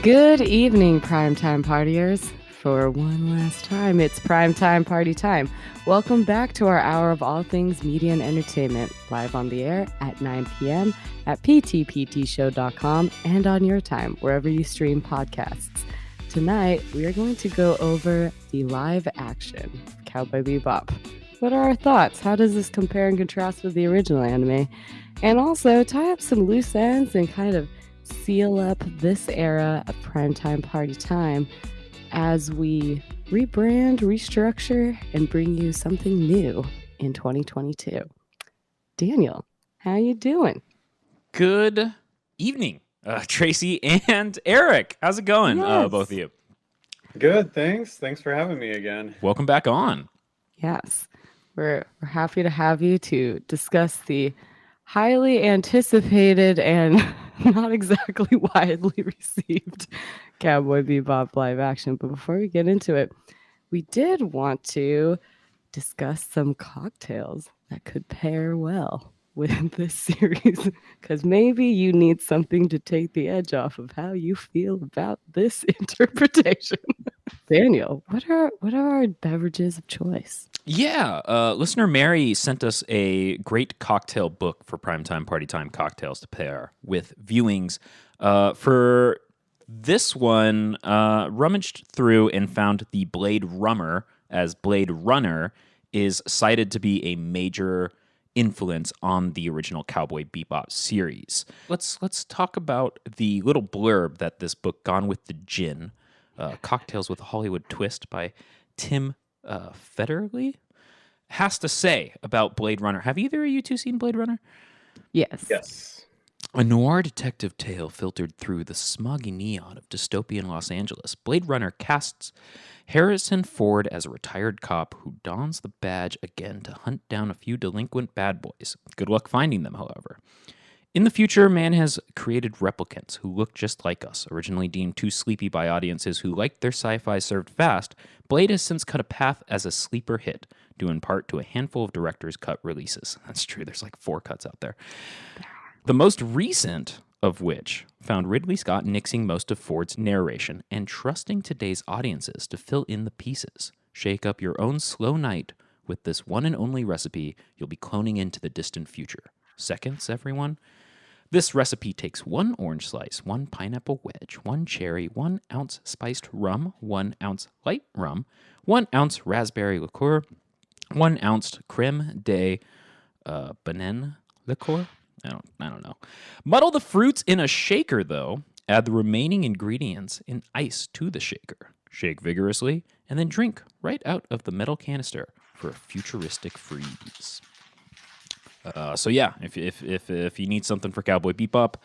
Good evening, primetime partiers. For one last time, it's primetime party time. Welcome back to our hour of all things media and entertainment, live on the air at 9 p.m. at ptptshow.com and on your time, wherever you stream podcasts. Tonight, we are going to go over the live action Cowboy Bebop. What are our thoughts? How does this compare and contrast with the original anime? And also tie up some loose ends and kind of seal up this era of primetime party time as we rebrand, restructure, and bring you something new in 2022. Daniel, how you doing? Good evening, Tracy and Eric. How's it going, both of you? Good, thanks. Thanks for having me again. Welcome back on. Yes, we're happy to have you to discuss the highly anticipated and not exactly widely received Cowboy Bebop live action. But before we get into it, we did want to discuss some cocktails that could pair well with this series, because maybe you need something to take the edge off of how you feel about this interpretation. Daniel, what are our beverages of choice? Yeah, listener Mary sent us a great cocktail book for primetime party time cocktails to pair with viewings. For this one, rummaged through and found the Blade Rummer, as Blade Runner is cited to be a major influence on the original Cowboy Bebop series. Let's talk about the little blurb that this book, Gone with the Gin, Cocktails with a Hollywood Twist by Tim Federle, has to say about Blade Runner. Have either of you two seen Blade Runner? Yes. Yes. A noir detective tale filtered through the smoggy neon of dystopian Los Angeles. Blade Runner casts Harrison Ford as a retired cop who dons the badge again to hunt down a few delinquent bad boys. Good luck finding them, however. In the future, man has created replicants who look just like us. Originally deemed too sleepy by audiences who liked their sci-fi served fast, Blade has since cut a path as a sleeper hit, due in part to a handful of director's cut releases. That's true, there's like 4 cuts out there. The most recent of which found Ridley Scott nixing most of Ford's narration and trusting today's audiences to fill in the pieces. Shake up your own slow night with this one and only recipe you'll be cloning into the distant future. Seconds, everyone? This recipe takes 1 orange slice, 1 pineapple wedge, 1 cherry, 1 ounce spiced rum, 1 ounce light rum, 1 ounce raspberry liqueur, 1 ounce creme de banane liqueur. I don't know. Muddle the fruits in a shaker, though. Add the remaining ingredients in ice to the shaker. Shake vigorously, and then drink right out of the metal canister for a futuristic freeze. So yeah, if you need something for Cowboy Bebop,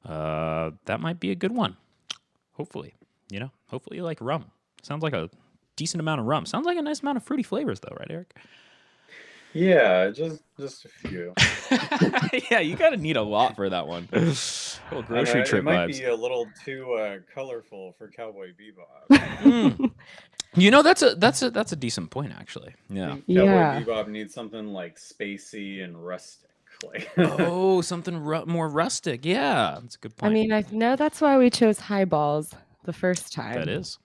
that might be a good one. Hopefully you like rum. Sounds like a decent amount of rum. Sounds like a nice amount of fruity flavors, though, right, Eric? Yeah, just a few. Yeah, you gotta need a lot for that one. Little grocery trip it might vibes. be a little too colorful for Cowboy Bebop. You know, that's a decent point, actually. Yeah. Cowboy Yeah. Bebop needs something like spacey and rustic. Like Oh, something more rustic. Yeah, that's a good point. I mean, I know that's why we chose highballs the first time. That is.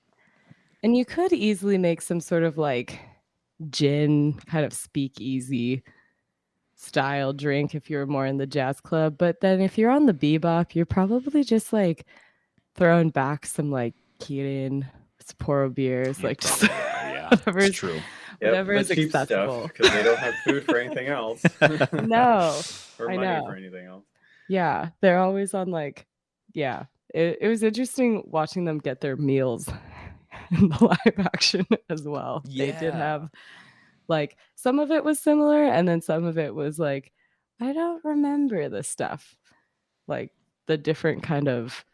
And you could easily make some sort of like gin kind of speakeasy style drink if you're more in the jazz club. But then if you're on the bebop, you're probably just like throwing back some like Kirin, Sapporo beers, like just Yeah, whatever it's true. whatever the is cheap accessible. stuff because they don't have food for anything else. No, or I money know. for anything else. Yeah, they're always on like, yeah. It was interesting watching them get their meals in the live action as well. They did Yeah. have like some of it was similar, and then some of it was like, I don't remember the stuff, like the different kind of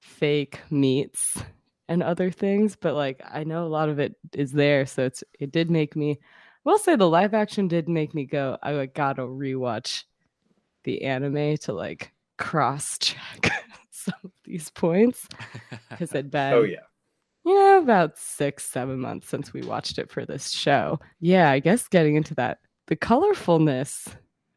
fake meats and other things. But like I know a lot of it is there, so it did make me. We'll say the live action did make me go. I like gotta rewatch the anime to like cross check some of these points because it'd been Oh yeah. about 6-7 months since we watched it for this show. Yeah, I guess getting into that, the colorfulness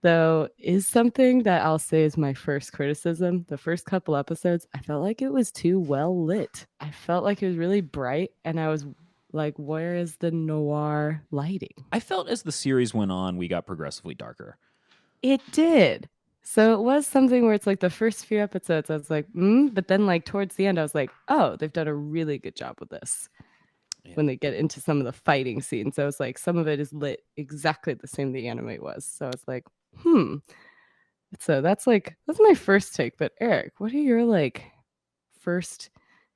though, is something that I'll say is my first criticism. The first couple episodes, I felt like it was too well lit. I felt like it was really bright, and I was like, where is the noir lighting? I felt as the series went on, we got progressively darker. It did. So it was something where it's like the first few episodes, I was like, but then like towards the end, I was like, oh, they've done a really good job with this. Yeah. When they get into some of the fighting scenes. So it's like some of it is lit exactly the same the anime was. So it's like, So that's my first take. But Eric, what are your like first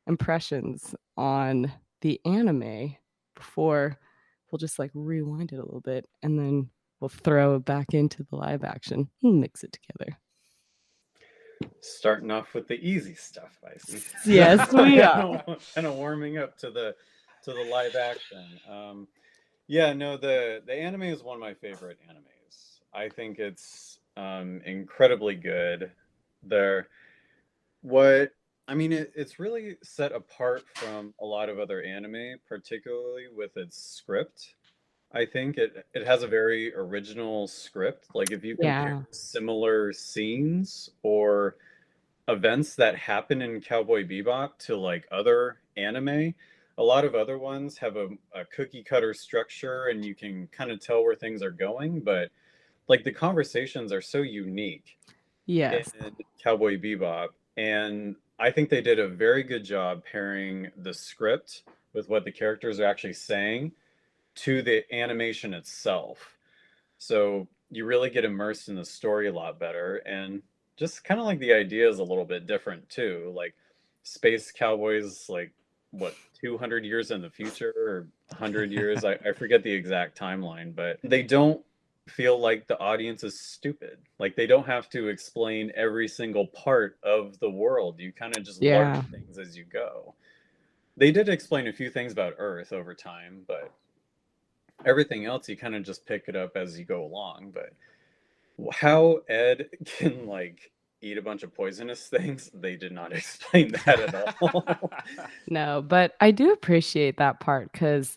impressions on the anime before we'll just like rewind it a little bit and then we'll throw it back into the live action and mix it together. Starting off with the easy stuff, I see. Yes, we are. Kind of warming up to the live action. Yeah, no, the anime is one of my favorite animes. I think it's incredibly good. It's really set apart from a lot of other anime, particularly with its script. I think it has a very original script. Like if you compare similar scenes or events that happen in Cowboy Bebop to like other anime, a lot of other ones have a cookie cutter structure and you can kind of tell where things are going, but like the conversations are so unique in Yes. Cowboy Bebop. And I think they did a very good job pairing the script with what the characters are actually saying to the animation itself. So you really get immersed in the story a lot better. And just kind of like the idea is a little bit different too. Like space cowboys, like what, 200 years in the future or 100 years? I forget the exact timeline, but they don't feel like the audience is stupid. Like they don't have to explain every single part of the world. You kind of just learn things as you go. They did explain a few things about Earth over time, but everything else you kind of just pick it up as you go along. But how Ed can like eat a bunch of poisonous things, they did not explain that at all. No, but I do appreciate that part because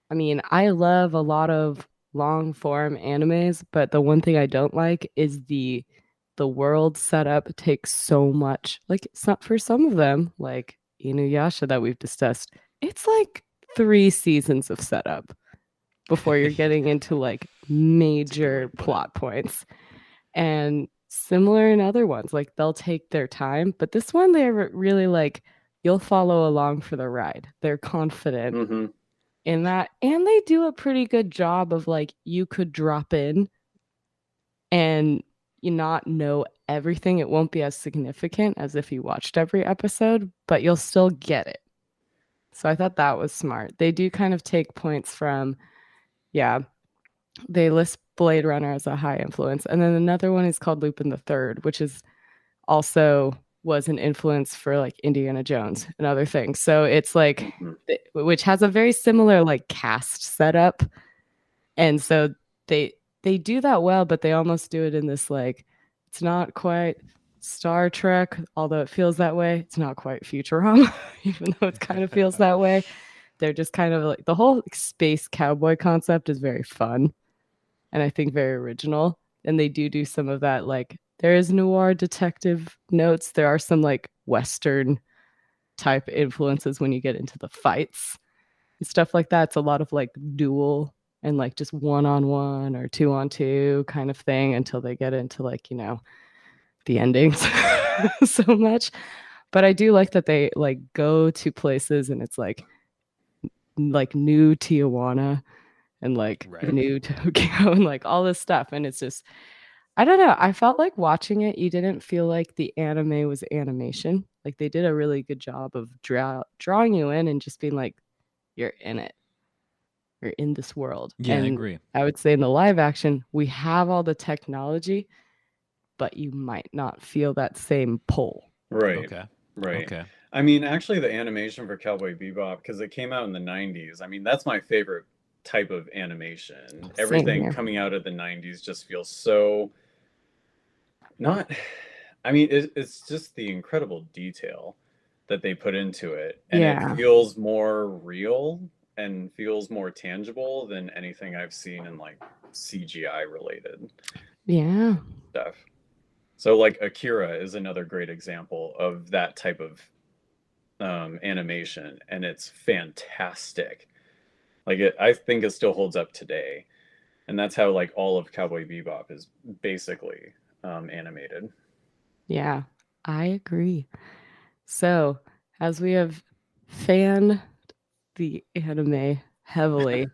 I mean, I love a lot of long form animes, but the one thing I don't like is the world setup takes so much. Like it's not for some of them, like Inuyasha that we've discussed. It's like 3 seasons of setup before you're getting into like major plot points. And similar in other ones, like they'll take their time, but this one they're really like you'll follow along for the ride. They're confident in that, and they do a pretty good job of like you could drop in and you not know everything. It won't be as significant as if you watched every episode, but you'll still get it. So I thought that was smart. They do kind of take points from they list Blade Runner as a high influence, and then another one is called Lupin the Third, which is also was an influence for like Indiana Jones and other things. So it's like which has a very similar like cast setup. And so they do that well, but they almost do it in this like it's not quite Star Trek, although it feels that way. It's not quite Futurama, even though it kind of feels that way. They're just kind of like the whole like, space cowboy concept is very fun and I think very original. And they do some of that like there is noir detective notes. There are some like Western type influences when you get into the fights and stuff like that. It's a lot of like duel and like just 1-on-1 or 2-on-2 kind of thing until they get into like, the endings so much. But I do like that they like go to places and it's like new Tijuana and like new Tokyo and like all this stuff. And it's just I don't know. I felt like watching it, you didn't feel like the anime was animation. Like they did a really good job of drawing you in and just being like, you're in it. You're in this world. Yeah, and I agree. I would say in the live action, we have all the technology, but you might not feel that same pull. Right. Okay. Right. Okay. I mean, actually, the animation for Cowboy Bebop, because it came out in the 90s, I mean, that's my favorite type of animation. Everything coming out of the 90s just feels so not. I mean, it's just the incredible detail that they put into it. And it feels more real and feels more tangible than anything I've seen in like CGI related. Yeah. stuff. So like Akira is another great example of that type of animation, and it's fantastic. Like I think it still holds up today, and that's how like all of Cowboy Bebop is basically animated. Yeah. I agree. So, as we have fanned the anime heavily,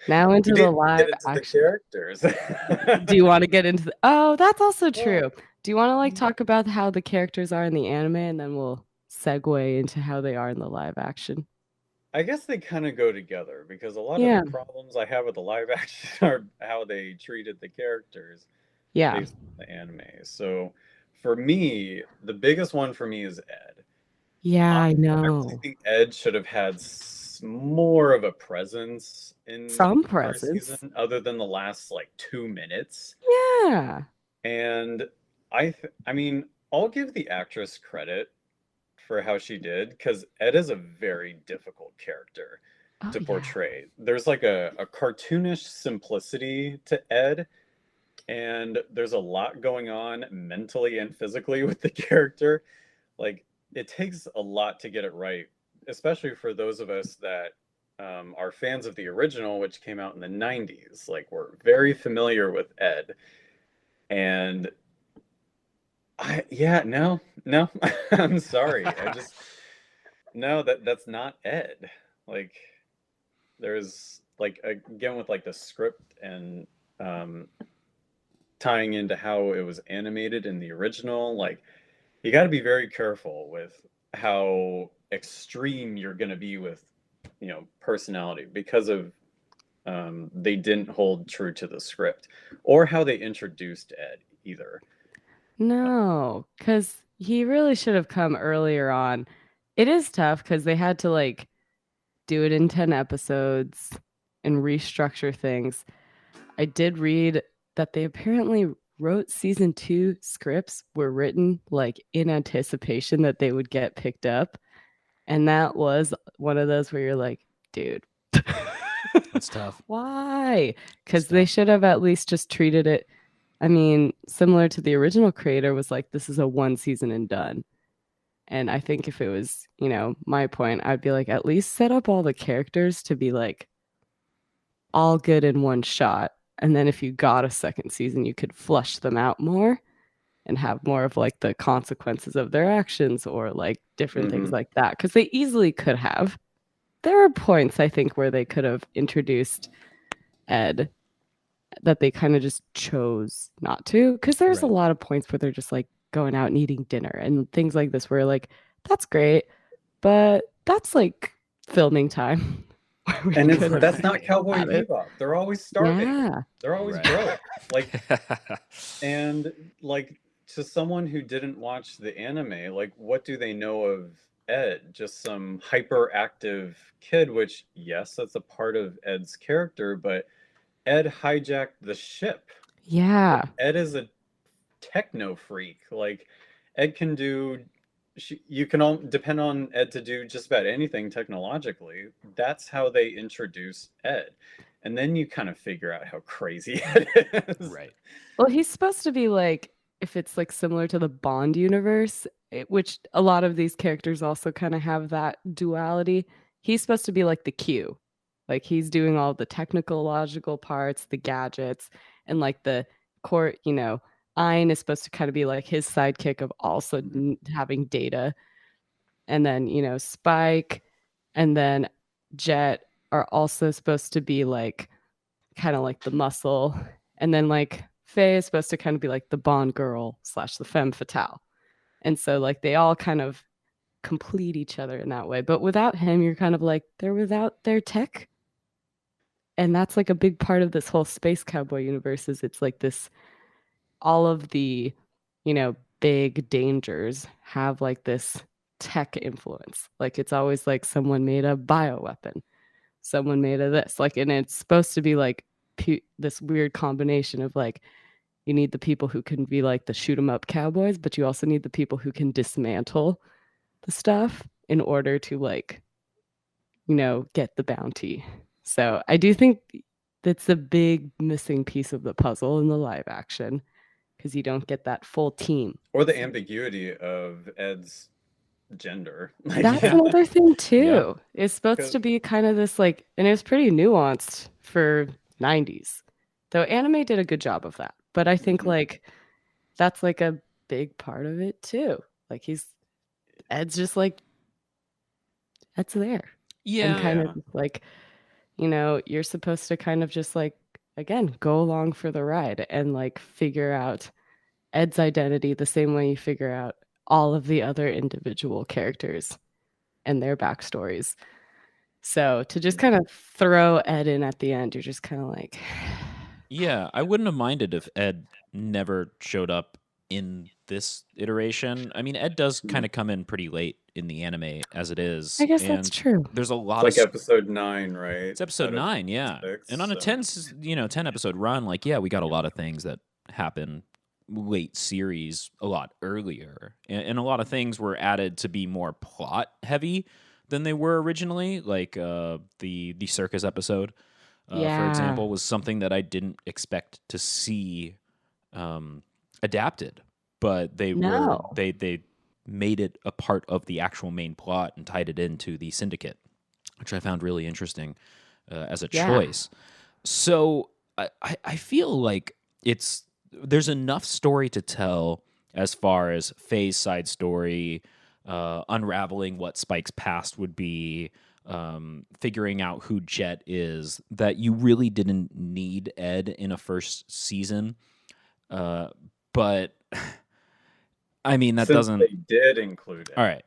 now We into the didn't live get into the action. characters. Do you want to get into the Oh, that's also Well, true. Do you want to like talk about how the characters are in the anime and then we'll segue into how they are in the live action? I guess they kind of go together because a lot of the Yeah. problems I have with the live action are how they treated the characters Yeah. based on the anime. So for me, the biggest one for me is Ed. Yeah, I I really know. think Ed should have had more of a presence in Some the current season, presents. other than the last like 2 minutes. Yeah. And I mean, I'll give the actress credit for how she did because Ed is a very difficult character Oh to yeah. portray. There's like a cartoonish simplicity to Ed, and there's a lot going on mentally and physically with the character. Like it takes a lot to get it right, especially for those of us that are fans of the original, which came out in the 90s. Like we're very familiar with Ed. And yeah, no, I'm sorry. I just, no, that's not Ed. Like, there's like, again, with like the script and um, tying into how it was animated in the original, like, you got to be very careful with how extreme you're going to be with, personality because of they didn't hold true to the script or how they introduced Ed either. No, because he really should have come earlier on. It is tough because they had to like do it in 10 episodes and restructure things. I did read that they apparently wrote season 2 scripts were written like in anticipation that they would get picked up. And that was one of those where you're like, dude, That's tough. why? That's Because they tough. should have at least just treated it. I mean, similar to the original creator was like, this is a one season and done. And I think if it was, my point, I'd be like, at least set up all the characters to be like all good in one shot. And then if you got a second season, you could flush them out more and have more of like the consequences of their actions or like different things Hmm. like that. Because they easily could have. There were points I think where they could have introduced Ed that they kind of just chose not to. Because there's a Right. lot of points where they're just like going out and eating dinner and things like this where like, that's great, but that's like filming time. Where we And could have that's not Cowboy had it. Bebop. They're always starving. Yeah. They're always Right. broke. Like, and like to someone who didn't watch the anime, like what do they know of Ed? Just some hyperactive kid, which yes, that's a part of Ed's character, but Ed hijacked the ship. Yeah. Ed is a techno freak. Like Ed can do you can all depend on Ed to do just about anything technologically. That's how they introduce Ed. And then you kind of figure out how crazy Ed is. Right. Well, he's supposed to be like, if it's like similar to the Bond universe, which a lot of these characters also kind of have that duality. He's supposed to be like the Q. Like he's doing all the technical, logical parts, the gadgets, and like the court, Ein is supposed to kind of be like his sidekick of also having data. And then, Spike and then Jet are also supposed to be like kind of like the muscle. And then like Faye is supposed to kind of be like the Bond girl slash the femme fatale. And so like they all kind of complete each other in that way. But without him, you're kind of like they're without their tech. And that's like a big part of this whole space cowboy universe is it's like this all of the, big dangers have like this tech influence. Like it's always like someone made a bioweapon, someone made a this. Like, and it's supposed to be like this weird combination of like you need the people who can be like the shoot 'em up cowboys, but you also need the people who can dismantle the stuff in order to like, get the bounty. So I do think that's a big missing piece of the puzzle in the live action, because you don't get that full team. Or the ambiguity of Ed's gender. That's Yeah. another thing Yeah. too. It's supposed to be kind of this like, and it was pretty nuanced for 90s. Though anime did a good job of that. But I think like that's like a big part of it too. Like Ed's just like Ed's there. Yeah. And kind of like, you know, you're supposed to kind of just like again go along for the ride and like figure out Ed's identity the same way you figure out all of the other individual characters and their backstories. So to just kind of throw Ed in at the end, you're just kind of like, Yeah, I wouldn't have minded if Ed never showed up in this iteration. I mean, Ed does kind of come in pretty late in the anime as it is. I guess that's and true. There's a It's lot like of episode 9, right? It's episode Out of 9, yeah. 6, And on a so- 10 episode run, like yeah, we got a lot of things that happen late series a lot earlier. And a lot of things were added to be more plot heavy than they were originally, like the circus episode. For Yeah. example, was something that I didn't expect to see adapted, but they No. they made it a part of the actual main plot and tied it into the syndicate, which I found really interesting as a Yeah. choice. So I feel like there's enough story to tell as far as Faye's side story, unraveling what Spike's past would be, figuring out who Jet is, that you really didn't need Ed in a first season. But I mean, that Since doesn't. they did include it. All right.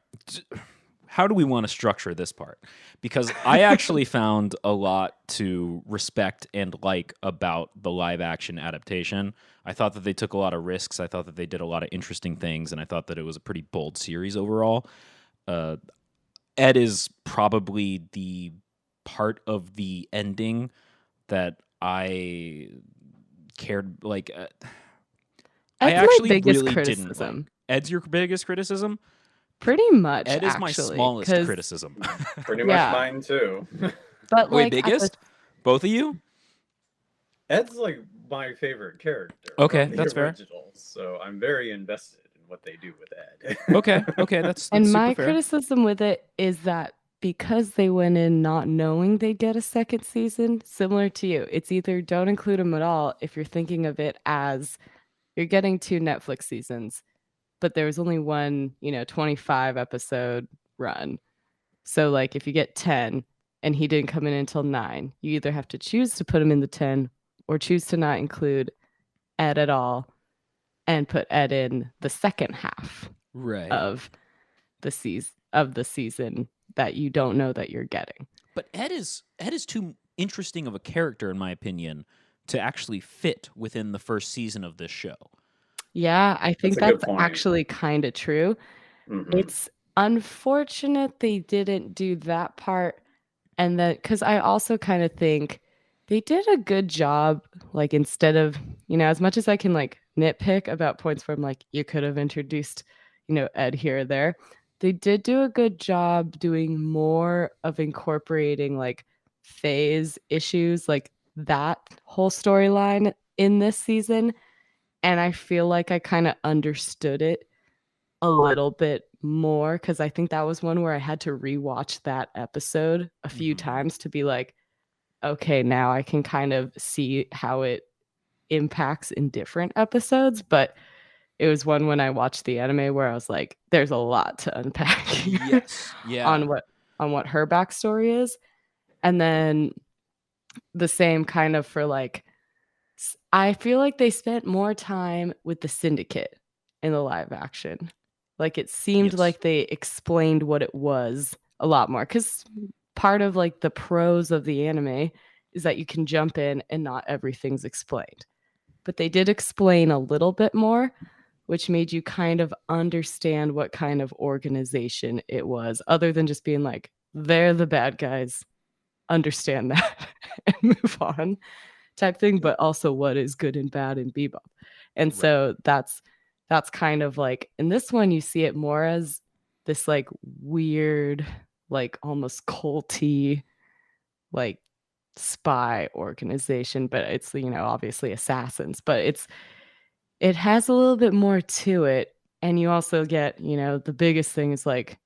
How do we want to structure this part? Because I actually found a lot to respect and like about the live action adaptation. I thought that they took a lot of risks. I thought that they did a lot of interesting things, and I thought that it was a pretty bold series overall. Ed is probably the part of the ending that I cared like. I Ed's actually my biggest really didn't criticism. like. Ed's your biggest criticism? Pretty much. Ed is my actually, smallest 'cause- criticism. Pretty Yeah. much mine too. But Wait, like at the- biggest? Both of you? Ed's like my favorite character. Okay, from the that's fair. originals, so I'm very invested in what they do with Ed. Okay, that's and super my fair. criticism with it is that because they went in not knowing they'd get a second season, similar to you, it's either don't include them at all if you're thinking of it as you're getting 2 Netflix seasons, but there was only one, 25 episode run. So like if you get 10 and he didn't come in until 9, you either have to choose to put him in the 10 or choose to not include Ed at all and put Ed in the second half Right. of the season that you don't know that you're getting. But Ed is too interesting of a character, in my opinion, to actually fit within the first season of this show. Yeah, I think That's a good that's point. actually kind of true. Mhm. It's unfortunate they didn't do that part. And that because I also kind of think they did a good job, like instead of, as much as I can like nitpick about points where I'm like, you could have introduced, Ed here or there. They did do a good job doing more of incorporating like phase issues, like that whole storyline in this season. And I feel like I kind of understood it a little bit more because I think that was one where I had to rewatch that episode a few Mhm. times to be like, okay, now I can kind of see how it impacts in different episodes. But it was one when I watched the anime where I was like, there's a lot to unpack here Yes. Yeah. on what her backstory is. And then the same kind of for like I feel like they spent more time with the syndicate in the live action. Like it seemed Yes. like they explained what it was a lot more because part of like the pros of the anime is that you can jump in and not everything's explained. But they did explain a little bit more, which made you kind of understand what kind of organization it was, other than just being like, they're the bad guys. Understand that and move on type thing, but also what is good and bad in Bebop. And Right. so that's kind of like in this one you see it more as this like weird, like almost culty, like spy organization, but it's, obviously assassins, but it has a little bit more to it. And you also get, the biggest thing is like,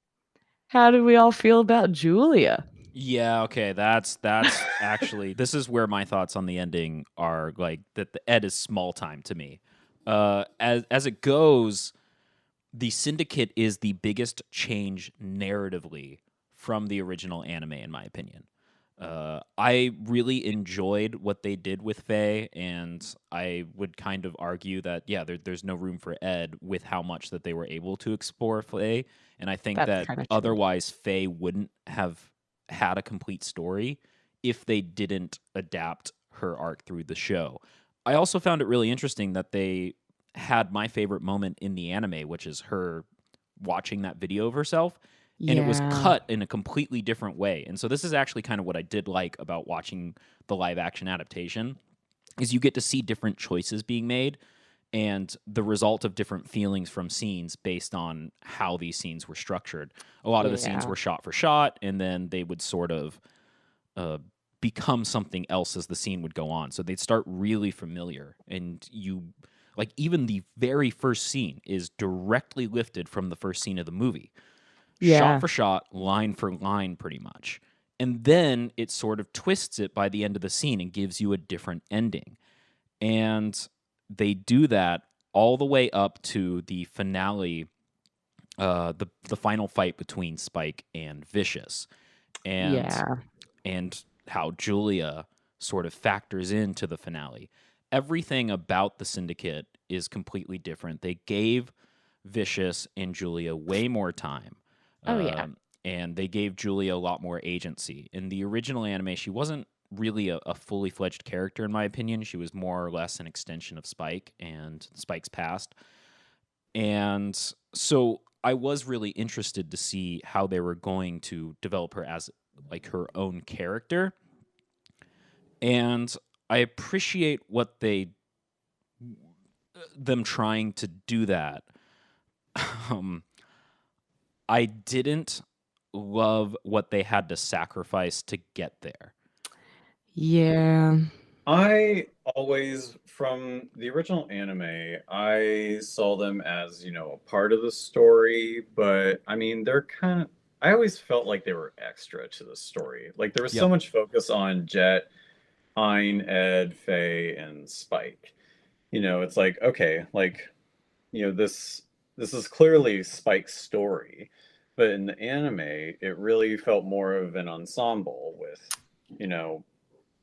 how do we all feel about Julia? Yeah, okay, that's actually this is where my thoughts on the ending are, like that the Ed is small time to me. As it goes, the Syndicate is the biggest change narratively from the original anime, in my opinion. I really enjoyed what they did with Faye, and I would kind of argue that, yeah, there's no room for Ed with how much that they were able to explore Faye. And I think That's that kind of true. otherwise Faye wouldn't have had a complete story if they didn't adapt her arc through the show. I also found it really interesting that they had my favorite moment in the anime, which is her watching that video of herself, and it was Yeah. cut in a completely different way. And so this is actually kind of what I did like about watching the live action adaptation is you get to see different choices being made and the result of different feelings from scenes based on how these scenes were structured. A lot of the scenes Yeah. were shot for shot, and then they would sort of uh, become something else as the scene would go on. So they'd start really familiar, and you like even the very first scene is directly lifted from the first scene of the movie, shot Yeah. for shot, line for line, pretty much. And then it sort of twists it by the end of the scene and gives you a different ending. And they do that all the way up to the finale, the final fight between Spike and Vicious, and Yeah. and how Julia sort of factors into the finale. Everything about the Syndicate is completely different. They gave Vicious and Julia way more time. Oh, yeah. And they gave Julia a lot more agency. In the original anime, she wasn't really a fully fledged character, in my opinion. She was more or less an extension of Spike and Spike's past. And so I was really interested to see how they were going to develop her as like her own character. And I appreciate what them trying to do that. Um, I didn't love what they had to sacrifice to get there. Yeah. I always, from the original anime, I saw them as, a part of the story, but I mean, I always felt like they were extra to the story. Like there was so Yep. much focus on Jet, Ein, Ed, Faye, and Spike. It's like, okay, like, this is clearly Spike's story, but in the anime, it really felt more of an ensemble with, you know,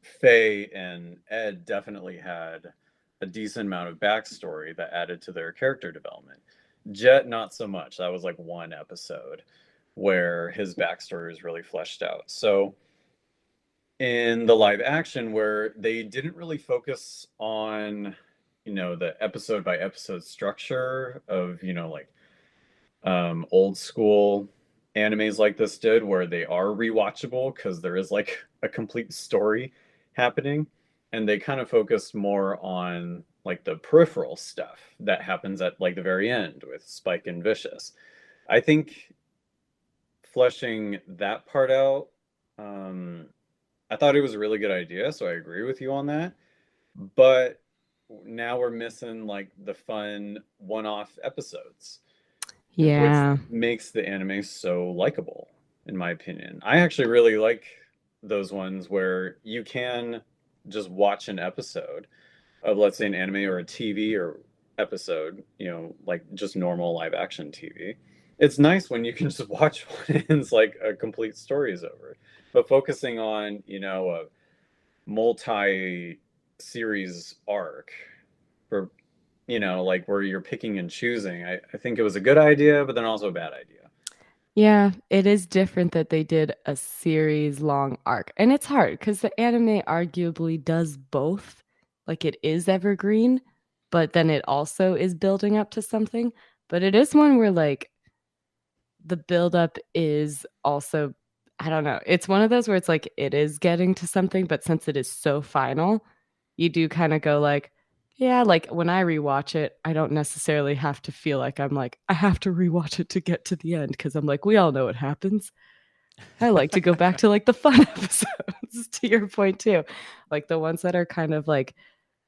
Faye and Ed definitely had a decent amount of backstory that added to their character development. Jet, not so much. That was like one episode where his backstory was really fleshed out. So in the live action, where they didn't really focus on, the episode by episode structure of, like old school animes like this did, where they are rewatchable because there is like a complete story happening, and they kind of focused more on like the peripheral stuff that happens at like the very end with Spike and Vicious. I think fleshing that part out, um, I thought it was a really good idea, so I agree with you on that. But now we're missing like the fun one-off episodes, which Yeah. makes the anime so likable, in my opinion. I actually really like those ones where you can just watch an episode of, let's say, an anime or a TV or episode, like just normal live action TV. It's nice when you can just watch one and it's like a complete story is over. But focusing on, a multi series arc for, like where you're picking and choosing, I think it was a good idea, but then also a bad idea. Yeah, it is different that they did a series long arc. And it's hard because the anime arguably does both. Like it is evergreen, but then it also is building up to something. But it is one where like the buildup is also, I don't know. It's one of those where it's like it is getting to something, but since it is so final, you do kind of go like, yeah, like when I rewatch it, I don't necessarily have to feel like I'm like, I have to rewatch it to get to the end because I'm like, we all know what happens. I like to go back to like the fun episodes, to your point too. Like the ones that are kind of like,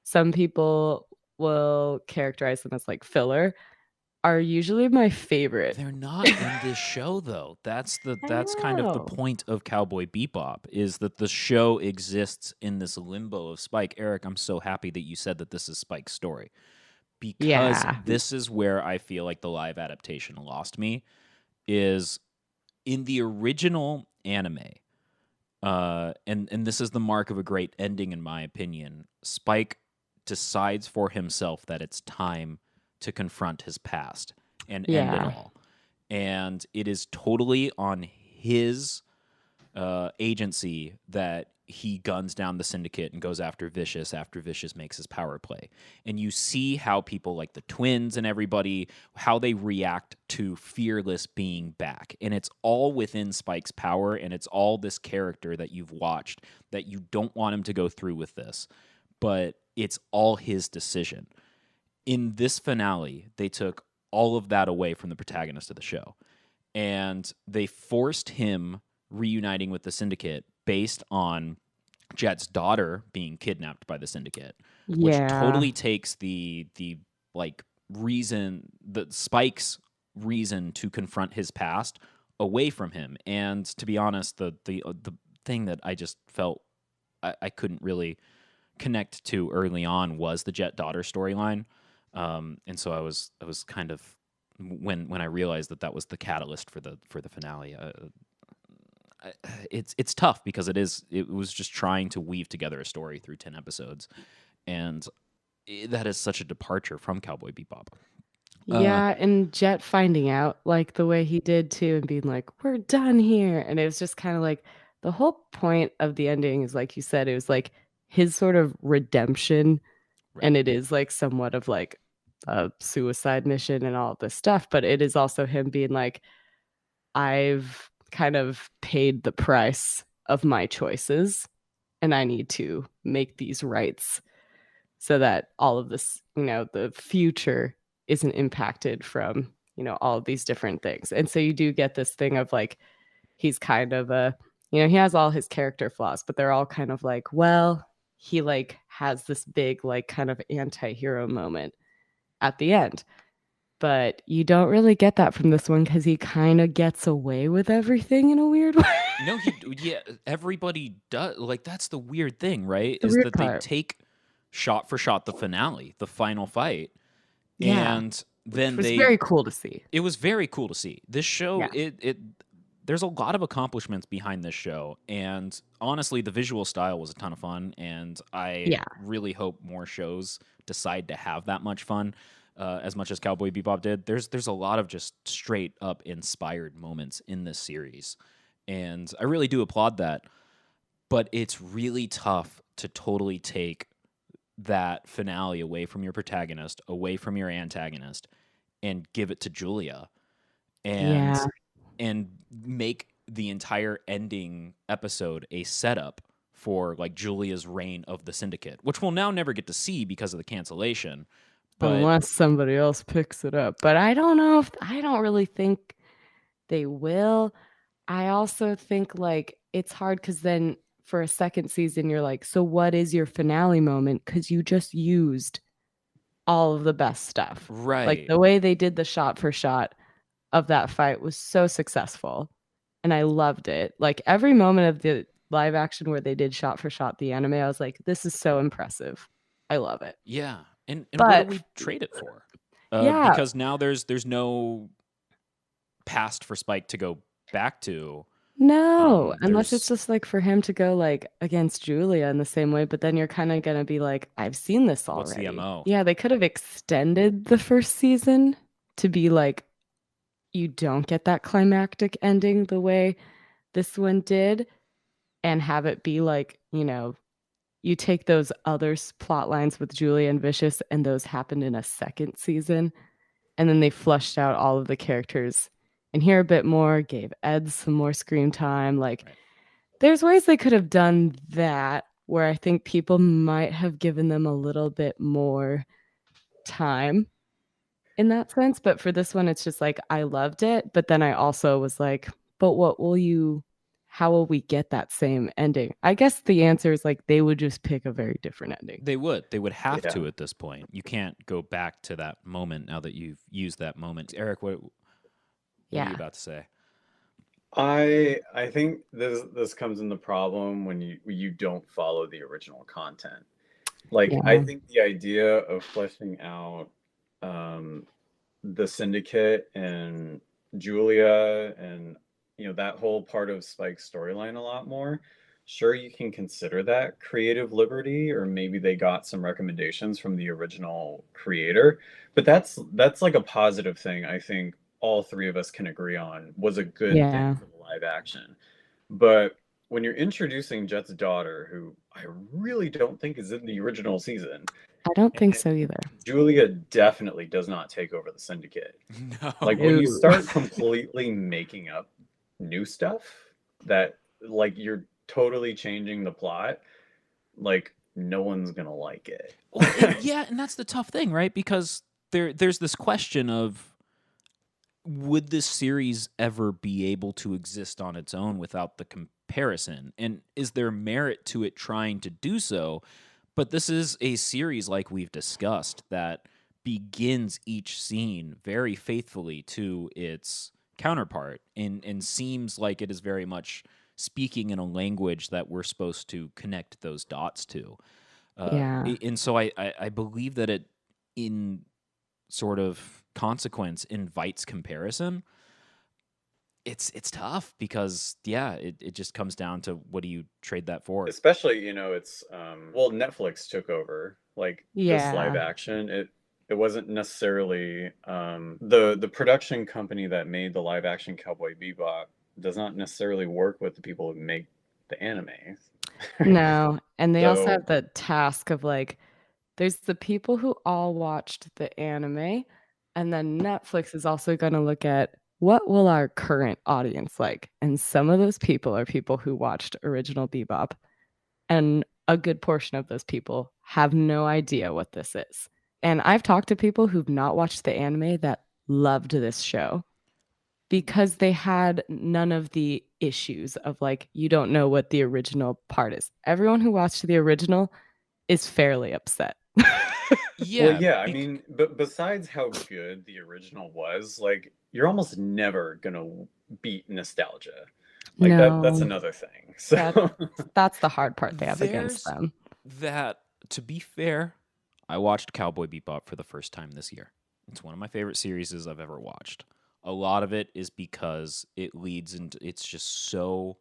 some people will characterize them as like filler, are usually my favorite. They're not in this show though. I That's kind of the know. point of Cowboy Bebop, is that the show exists in this limbo of Spike. Eric, I'm so happy that you said that this is Spike's story, because Yeah. this is where I feel like the live adaptation lost me, is in the original anime. And this is the mark of a great ending, in my opinion. Spike decides for himself that it's time to confront his past and end it Yeah. all. And it is totally on his agency that he guns down the syndicate and goes after Vicious makes his power play. And you see how people like the twins and everybody, how they react to Fearless being back. And it's all within Spike's power, and it's all this character that you've watched that you don't want him to go through with this, but it's all his decision. In this finale, they took all of that away from the protagonist of the show, and they forced him reuniting with the syndicate based on Jet's daughter being kidnapped by the syndicate, which Yeah. totally takes the like reason, the Spike's reason to confront his past away from him. And to be honest, the thing that I just felt I couldn't really connect to early on was the Jet daughter storyline. And so I was kind of, when I realized that that was the catalyst for the finale. It's tough because it was just trying to weave together a story through 10 episodes, and that is such a departure from Cowboy Bebop. Yeah, and Jet finding out like the way he did too, and being like, "We're done here." And it was just kind of like, the whole point of the ending is, like you said, it was like his sort of redemption. Right. And it is like somewhat of like a suicide mission and all this stuff, but it is also him being like, I've kind of paid the price of my choices, and I need to make these rights so that all of this, the future isn't impacted from, all of these different things. And so you do get this thing of like, he's kind of he has all his character flaws, but they're all kind of like, well, he like has this big, like kind of anti-hero moment at the end. But you don't really get that from this one because he kind of gets away with everything in a weird way. No, yeah, everybody does. Like, that's the weird thing, right? The Is weird that they part. take shot for shot the finale, the final fight, Yeah. and Which then was very cool to see. it was very cool to see. This show, Yeah. it there's a lot of accomplishments behind this show, and honestly, the visual style was a ton of fun, and I Yeah. really hope more shows decide to have that much fun, as much as Cowboy Bebop did. There's a lot of just straight up inspired moments in this series, and I really do applaud that. But it's really tough to totally take that finale away from your protagonist, away from your antagonist, and give it to Julia, and Yeah. make the entire ending episode a setup for like Julia's reign of the syndicate, which we'll now never get to see because of the cancellation. But Unless somebody else picks it up. But I don't really think they will. I also think like it's hard because then for a second season, you're like, so what is your finale moment? Because you just used all of the best stuff. Like right, the way they did the shot for shot of that fight was so successful. And I loved it. Like every moment of the live action where they did shot for shot the anime, I was like, this is so impressive. I love it. yeah, and what do But we trade it for? yeah, Because now there's no past for Spike to go back to. no, unless it's There's just like for him to go like against Julia in the same way, but then you're kind of going to be like, I've seen this what's the already. MO? Yeah, they could have extended the first season to be like, you don't get that climactic ending the way this one did, and have it be like, you take those other plot lines with Julia and Vicious, and those happened in a second season, and then they flushed out all of the characters and here a bit more, gave Ed some more screen time. Like, Right. there's ways they could have done that where I think people might have given them a little bit more time in that sense. But for this one, it's just like, I loved it. But then I also was like, but what will you how will we get that same ending? I guess the answer is like they would just pick a very different ending. They would have Yeah. to at this point. You can't go back to that moment now that you've used that moment. Eric, what are you Yeah. about to say? I think this comes in the problem when you don't follow the original content. Like I Yeah. think the idea of fleshing out the syndicate and Julia and that whole part of Spike's storyline a lot more. Sure, you can consider that creative liberty, or maybe they got some recommendations from the original creator, but that's like a positive thing. I think all three of us can agree on was a good thing Yeah. for the live action. But when you're introducing Jet's daughter, who I really don't think is in the original season, I don't think and so either. Julia definitely does not take over the syndicate. Like when you No. No. start completely making up new stuff that like you're totally changing the plot, like no one's gonna like it. Well, yeah, and that's the tough thing, right? Because there's this question of would this series ever be able to exist on its own without the comparison? And is there merit to it trying to do so? But this is a series, like we've discussed, that begins each scene very faithfully to its counterpart and seems like it is very much speaking in a language that we're supposed to connect those dots to. Yeah. And so I believe that it, in sort of consequence, invites comparison. It's tough because it just comes down to what do you trade that for? Especially, it's well, Netflix took over like this live Yeah. action. It wasn't necessarily the production company that made the live action Cowboy Bebop does not necessarily work with the people who make the anime. No. And they also So have the task of like, there's the people who all watched the anime, and then Netflix is also going to look at what will our current audience like. And some of those people are people who watched original Bebop, and a good portion of those people have no idea what this is. And I've talked to people who've not watched the anime that loved this show because they had none of the issues of like, you don't know what the original part is. Everyone who watched the original is fairly upset. well, Yeah, yeah, I mean, but besides how good the original was, like you're almost never gonna beat nostalgia. Like that's No, another thing. So that's the hard part they have against there's them. that. To be fair, I watched Cowboy Bebop for the first time this year. It's one of my favorite series I've ever watched. A lot of it is because it leads into, it's just so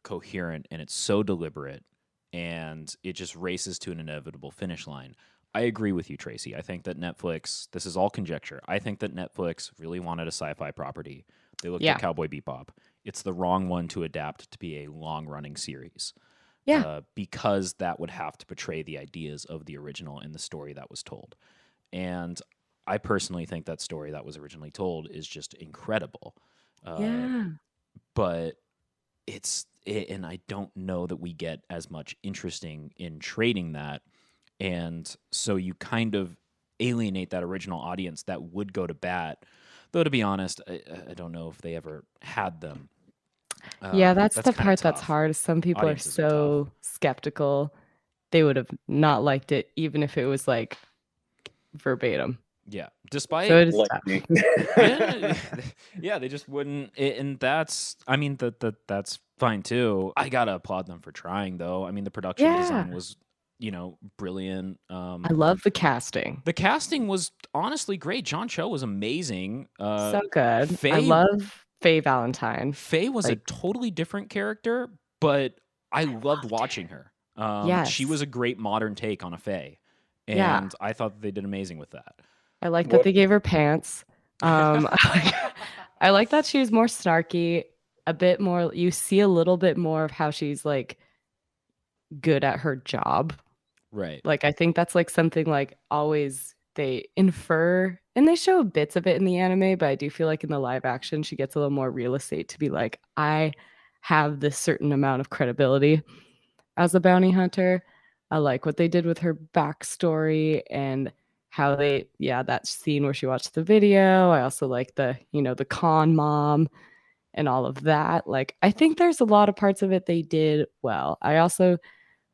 coherent and it's so deliberate and it just races to an inevitable finish line. I agree with you, Tracy. I think that Netflix, this is all conjecture. I think that Netflix really wanted a sci-fi property. They looked Yeah. at Cowboy Bebop. It's the wrong one to adapt to be a long-running series. Yeah. Because that would have to portray the ideas of the original and the story that was told. And I personally think that story that was originally told is just incredible. Yeah. But and I don't know that we get as much interesting in trading that. And so you kind of alienate that original audience that would go to bat. Though, to be honest, I don't know if they ever had them. Yeah, that's That's the kind of part that's tough. hard. Some people are Audiences are tough. so skeptical. They would have not liked it even if it was like verbatim. Yeah. So Despite it is like tough. me. yeah, they just wouldn't, and that's, I mean, that's fine too. I gotta applaud them for trying, though. I mean, the production Yeah. design was, brilliant. I love the casting. The casting was honestly great. John Cho was amazing. So good. I Faye love Faye Valentine. Faye was a Like, totally different character, but I loved loved watching her. She yes. was a great modern take on a Faye, Yeah. and I thought that they did amazing with that. I like that What they gave her pants. I like that she was more snarky, a bit more, you see a little bit more of how she's like good at her job. Right. Like I think that's like something like always they infer and they show bits of it in the anime, but I do feel like in the live action she gets a little more real estate to be like, I have this certain amount of credibility as a bounty hunter. I like what they did with her backstory and how that scene where she watched the video. I also like the con mom and all of that. Like, I think there's a lot of parts of it they did well. I also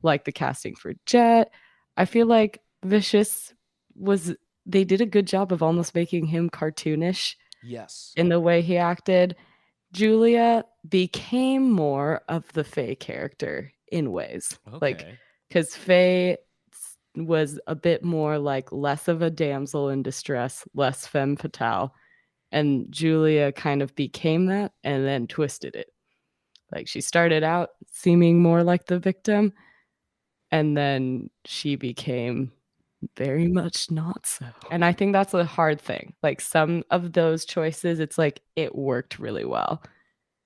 like the casting for Jet. I feel like Vicious was, they did a good job of almost making him cartoonish Yes. in the way he acted. Julia became more of the Faye character in ways. Like, Okay. because Faye was a bit more like less of a damsel in distress, less femme fatale. And Julia kind of became that and then twisted it. Like, she started out seeming more like the victim, and then she became very much not so. And I think that's a hard thing. Like, some of those choices, it's like it worked really well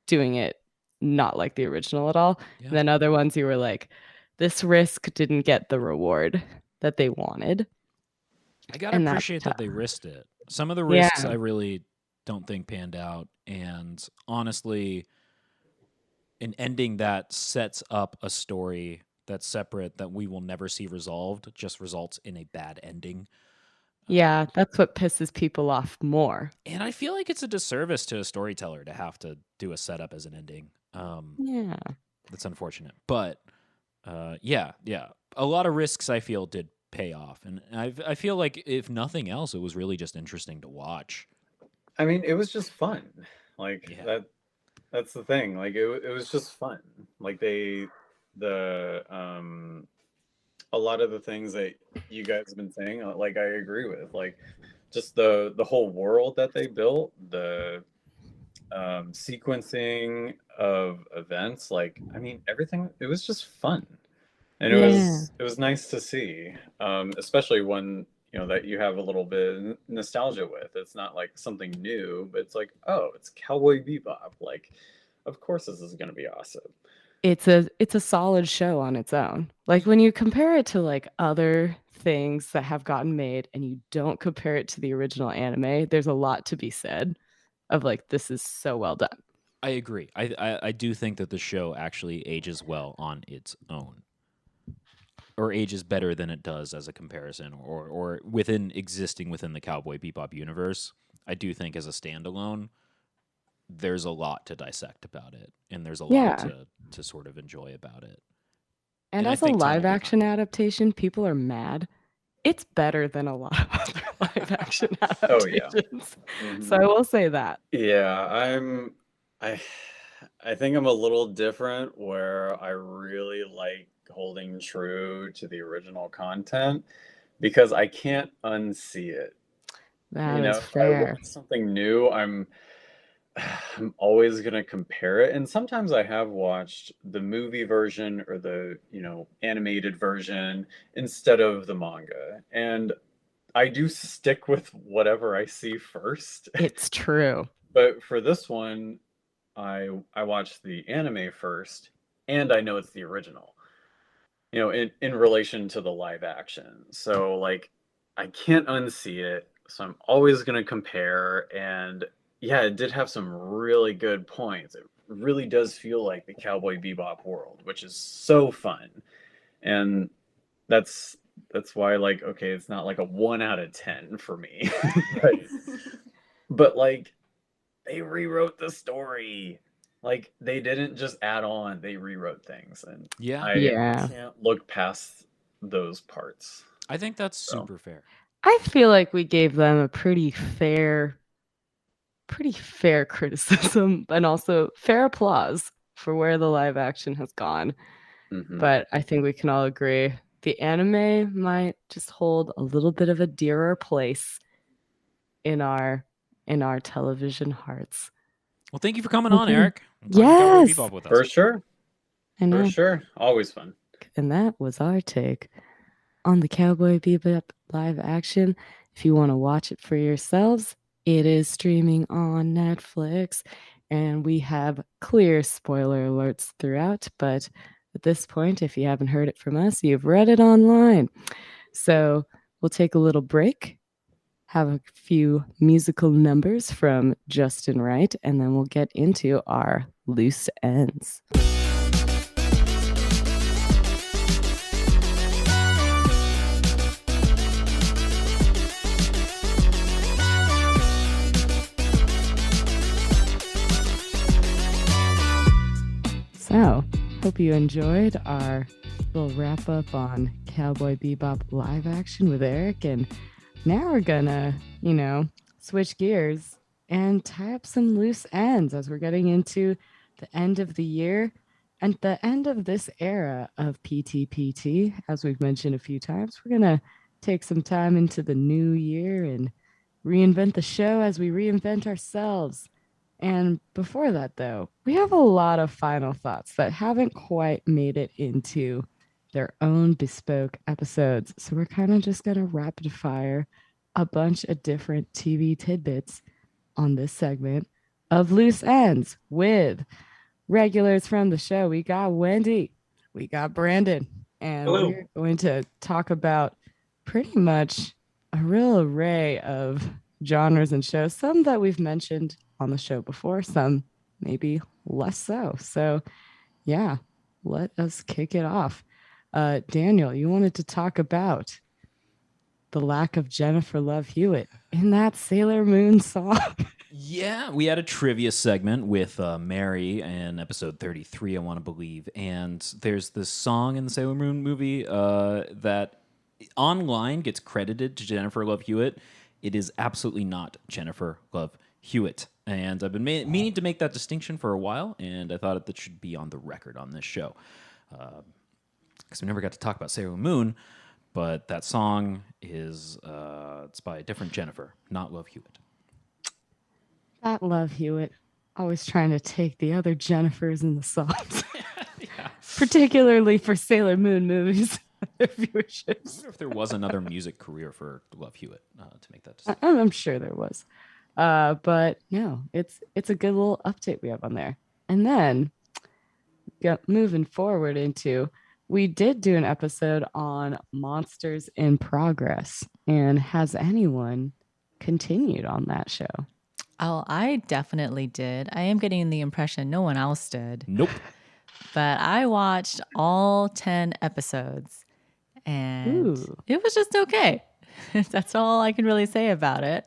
doing it not like the original at all. Yeah. And then other ones you were like, this risk didn't get the reward that they wanted. I gotta And that's appreciate that tough. they risked it. Some of the Yeah. risks I really don't think panned out, and honestly, an ending that sets up a story that's separate that we will never see resolved just results in a bad ending. Yeah, that's what pisses people off more. And I feel like it's a disservice to a storyteller to have to do a setup as an ending. Yeah. That's unfortunate. But yeah. A lot of risks I feel did pay off. And I feel like if nothing else, it was really just interesting to watch. I mean, it was just fun. Like Yeah. that's the thing. Like it was just fun. Like a lot of the things that you guys have been saying, like I agree with. Like just the whole world that they built, the sequencing of events. Like, I mean, everything. It was just fun, and it was nice to see, especially when that you have a little bit of nostalgia with. It's not like something new, but it's like, oh, it's Cowboy Bebop. Like, of course, this is going to be awesome. It's a solid show on its own. Like, when you compare it to like other things that have gotten made and you don't compare it to the original anime, there's a lot to be said of like, this is so well done. I agree. I do think that the show actually ages well on its own, or ages better than it does as a comparison, or existing within the Cowboy Bebop universe. I do think as a standalone, there's a lot to dissect about it, and there's a lot to sort of enjoy about it. And as a live action adaptation, people are mad. It's better than a lot of other live action adaptations. So I will say that. Yeah, I think I'm a little different, where I really like holding true to the original content because I can't unsee it. That is if I fair. want something new, I'm always going to compare it. And sometimes I have watched the movie version or the, animated version instead of the manga. And I do stick with whatever I see first. It's true. But for this one, I watched the anime first, and I know it's the original, in relation to the live action. So, like, I can't unsee it. So I'm always going to compare. And yeah, it did have some really good points. It really does feel like the Cowboy Bebop world, which is so fun. And that's why, like, okay, it's not like a 1 out of 10 for me. Right. But like, they rewrote the story. Like, they didn't just add on, they rewrote things. And I can't look past those parts. I think that's super fair. I feel like we gave them a pretty fair criticism, and also fair applause for where the live action has gone. Mm-hmm. But I think we can all agree the anime might just hold a little bit of a dearer place in our television hearts. Well, thank you for coming on, Eric. Yes, Bebop with us. For sure. I know. For sure. Always fun. And that was our take on the Cowboy Bebop live action. If you want to watch it for yourselves, it is streaming on Netflix, and we have clear spoiler alerts throughout. But at this point, if you haven't heard it from us, you've read it online. So we'll take a little break, have a few musical numbers from Justin Wright, and then we'll get into our loose ends. hope you enjoyed our little wrap up on Cowboy Bebop live action with Eric. And now we're gonna, switch gears and tie up some loose ends as we're getting into the end of the year and the end of this era of PTPT. As we've mentioned a few times, we're gonna take some time into the new year and reinvent the show as we reinvent ourselves. And before that, though, we have a lot of final thoughts that haven't quite made it into their own bespoke episodes. So we're kind of just going to rapid fire a bunch of different TV tidbits on this segment of Loose Ends with regulars from the show. We got Wendy, we got Brandon, and Hello. we're going to talk about pretty much a real array of genres and shows, some that we've mentioned on the show before, some maybe less so. So yeah, let us kick it off. Daniel, you wanted to talk about the lack of Jennifer Love Hewitt in that Sailor Moon song. Yeah, we had a trivia segment with Mary in episode 33, I want to believe. And there's this song in the Sailor Moon movie that online gets credited to Jennifer Love Hewitt. It is absolutely not Jennifer Love Hewitt. And I've been meaning to make that distinction for a while, and I thought that should be on the record on this show. Because we never got to talk about Sailor Moon, but that song is it's by a different Jennifer, not Love Hewitt. That Love Hewitt, always trying to take the other Jennifers in the songs, Yeah. particularly for Sailor Moon movies. Their I viewerships. wonder if there was another music career for Love Hewitt to make that distinction. I'm sure there was. But no, it's a good little update we have on there. And then moving forward into, we did do an episode on Monsters in Progress. And has anyone continued on that show? Oh, I definitely did. I am getting the impression no one else did. Nope. But I watched all 10 episodes and it was just okay. That's all I can really say about it.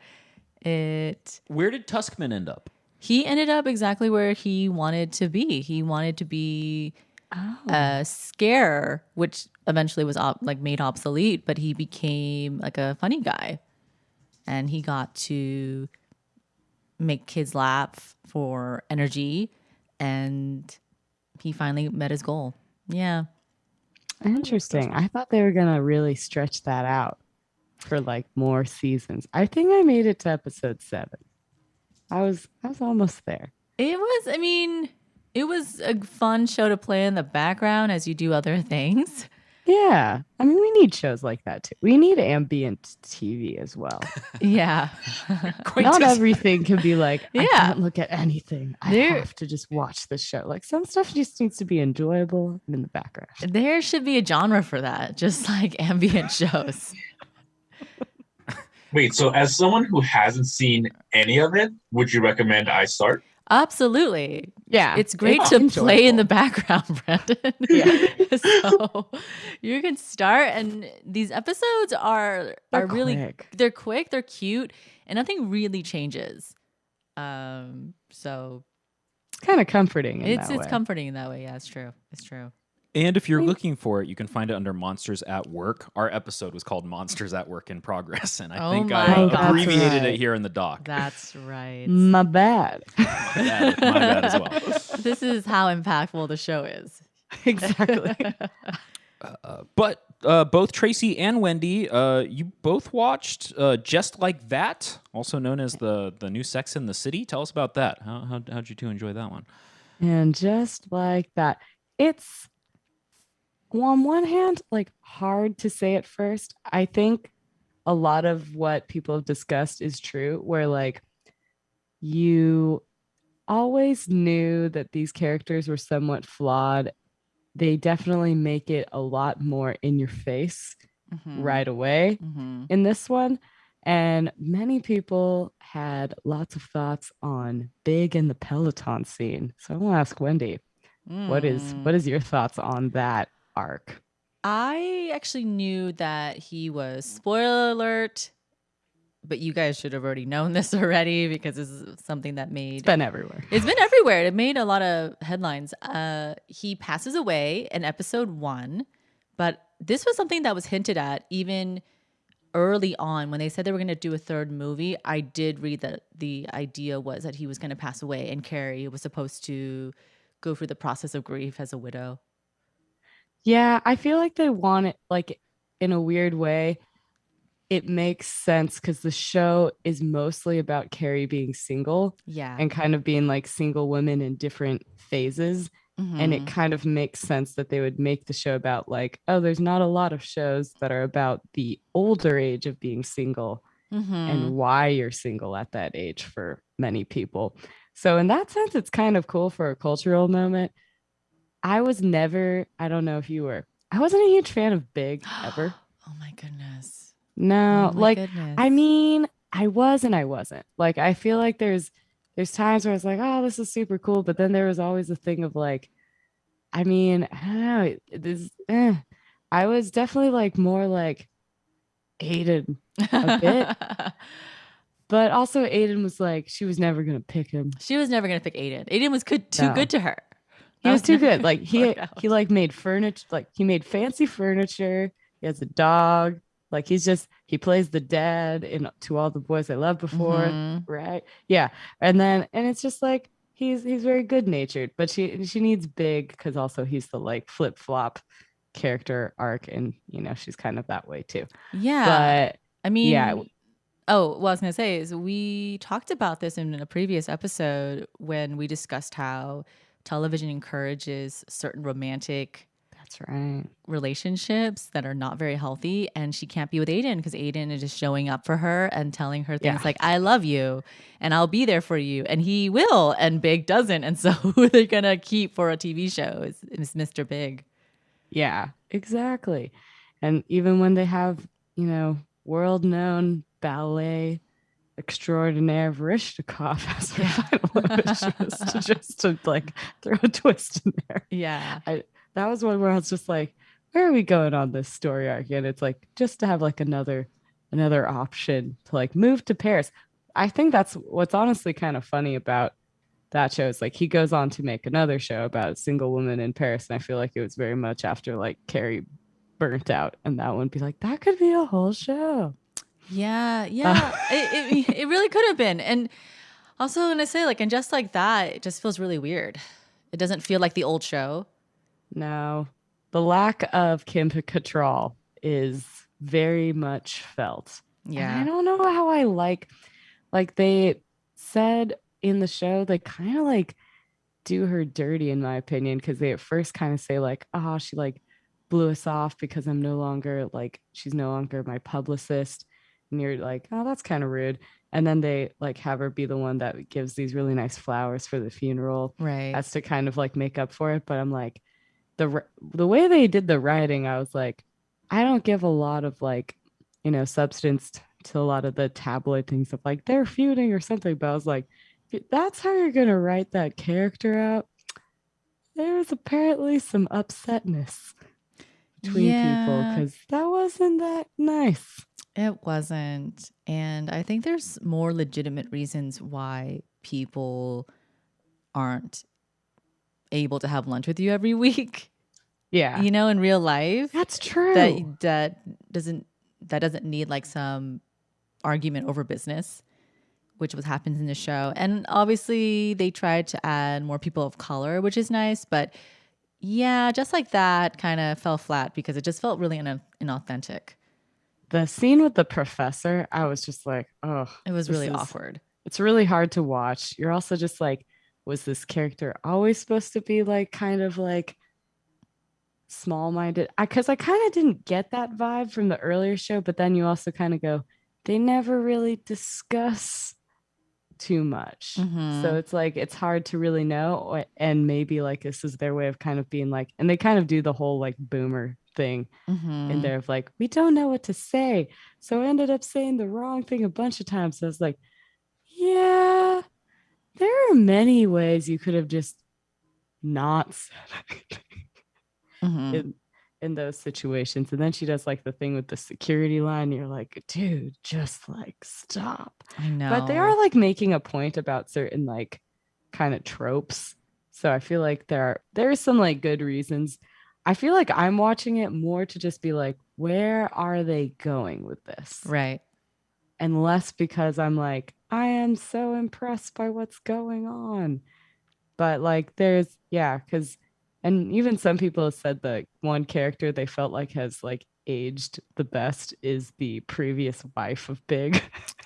Where did Tuskman end up? He ended up exactly where he wanted to be. He wanted to be a scare, which eventually was made obsolete, but he became like a funny guy. And he got to make kids laugh for energy, and he finally met his goal. Yeah. Interesting. I thought they were going to really stretch that out for like more seasons. I think I made it to episode 7. I was almost there. It was a fun show to play in the background as you do other things. Yeah. I mean, we need shows like that too. We need ambient TV as well. Yeah. Not everything can be like, I Yeah. can't look at anything. I have to just watch the show. Like some stuff just needs to be enjoyable in the background. There should be a genre for that, just like ambient shows. Wait, so as someone who hasn't seen any of it, would you recommend I start? Absolutely. Yeah. It's great to play in the background, Brandon. Yeah. So you can start, and these episodes are really quick. They're quick, they're cute, and nothing really changes. So It's kind of comforting. it's comforting in that way. Yeah, it's true. It's true. And if you're looking for it, you can find it under Monsters at Work. Our episode was called Monsters at Work in Progress, and I think I my God. abbreviated That's right. it here in the doc. That's right. My bad. My bad as well. This is how impactful the show is. Exactly. But both Tracy and Wendy, you both watched Just Like That, also known as the new Sex in the City. Tell us about that. How'd you two enjoy that one? And just like that, it's on one hand, like hard to say at first. I think a lot of what people have discussed is true, where like you always knew that these characters were somewhat flawed. They definitely make it a lot more in your face right away in this one. And many people had lots of thoughts on Big and the Peloton scene. So I want to ask Wendy, what is your thoughts on that arc? I actually knew that he was, spoiler alert, but you guys should have already known this already because this is something that made It's been everywhere. It's been everywhere. It made a lot of headlines. He passes away in episode 1, but this was something that was hinted at even early on when they said they were going to do a third movie. I did read that the idea was that he was going to pass away and Carrie was supposed to go through the process of grief as a widow. Yeah, I feel like they want it like in a weird way. It makes sense because the show is mostly about Carrie being single Yeah. and kind of being like single women in different phases. And it kind of makes sense that they would make the show about like, oh, there's not a lot of shows that are about the older age of being single and why you're single at that age for many people. So in that sense, it's kind of cool for a cultural moment. I was never, I don't know if you were, I wasn't a huge fan of Big ever. Oh my goodness. No, Oh my like goodness. I mean, I was and I wasn't. Like I feel like there's times where I was like, oh, this is super cool, but then there was always a thing of like, I mean, I don't know, I was definitely like more like Aiden a bit, but also Aiden was like, she was never gonna pick him. She was never going to pick Aiden. Aiden was too good to her. He That was too never good. gonna Like work out. he like made furniture, like he made fancy furniture. He has a dog. Like he plays the dad in To All the Boys I Loved Before, right? Yeah. And it's just like he's very good natured, but she needs Big because also he's the like flip flop character arc, and she's kind of that way too. Yeah. But I mean, yeah, what I was going to say is we talked about this in a previous episode when we discussed how television encourages certain romantic that's right. relationships that are not very healthy, and she can't be with Aiden because Aiden is just showing up for her and telling her things Yeah. like I love you and I'll be there for you, and he will, and Big doesn't. And so who they're gonna keep for a TV show is Mr. Big. Yeah, exactly. And even when they have, world-known ballet extraordinaire Verishnikov as her final image, just to like throw a twist in there. Yeah. That was one where I was just like, where are we going on this story arc? And it's like just to have like another option to like move to Paris. I think that's what's honestly kind of funny about that show is like he goes on to make another show about a single woman in Paris. And I feel like it was very much after like Carrie burnt out, and that one be like, that could be a whole show. Yeah. It really could have been. And also I'm gonna say, like, and just like that, it just feels really weird. It doesn't feel like the old show. No, the lack of Kim Cattrall is very much felt. Yeah. And I don't know how I like they said in the show, they kind of like do her dirty in my opinion, because they at first kind of say like, oh, she like blew us off because she's no longer my publicist, and you're like, oh, that's kind of rude. And then they like have her be the one that gives these really nice flowers for the funeral, Right. as to kind of like make up for it. But I'm like, the way they did the writing, I was like, I don't give a lot of like, substance to a lot of the tabloid things of like they're feuding or something. But I was like, if that's how you're gonna write that character out, there's apparently some upsetness between people, because that wasn't that nice. It wasn't. And I think there's more legitimate reasons why people aren't able to have lunch with you every week. Yeah. In real life. That's true. That doesn't need like some argument over business, which was happens in the show. And obviously they tried to add more people of color, which is nice, but yeah, just like that kind of fell flat because it just felt really inauthentic. The scene with the professor, I was just like, oh, it was really awkward. It's really hard to watch. You're also just like, was this character always supposed to be like kind of like small-minded? Because I kind of didn't get that vibe from the earlier show, but then you also kind of go, they never really discuss too much. So it's like it's hard to really know, and maybe like this is their way of kind of being like, and they kind of do the whole like boomer thing in there of like, we don't know what to say, so I ended up saying the wrong thing a bunch of times. So I was like, yeah, there are many ways you could have just not said anything in those situations. And then she does like the thing with the security line. You're like, dude, just like stop. I know. But they are like making a point about certain like kind of tropes. So I feel like there's some like good reasons. I feel like I'm watching it more to just be like, where are they going with this? Right. And less because I'm like, I am so impressed by what's going on. But like because and even some people have said that one character they felt like has like aged the best is the previous wife of Big.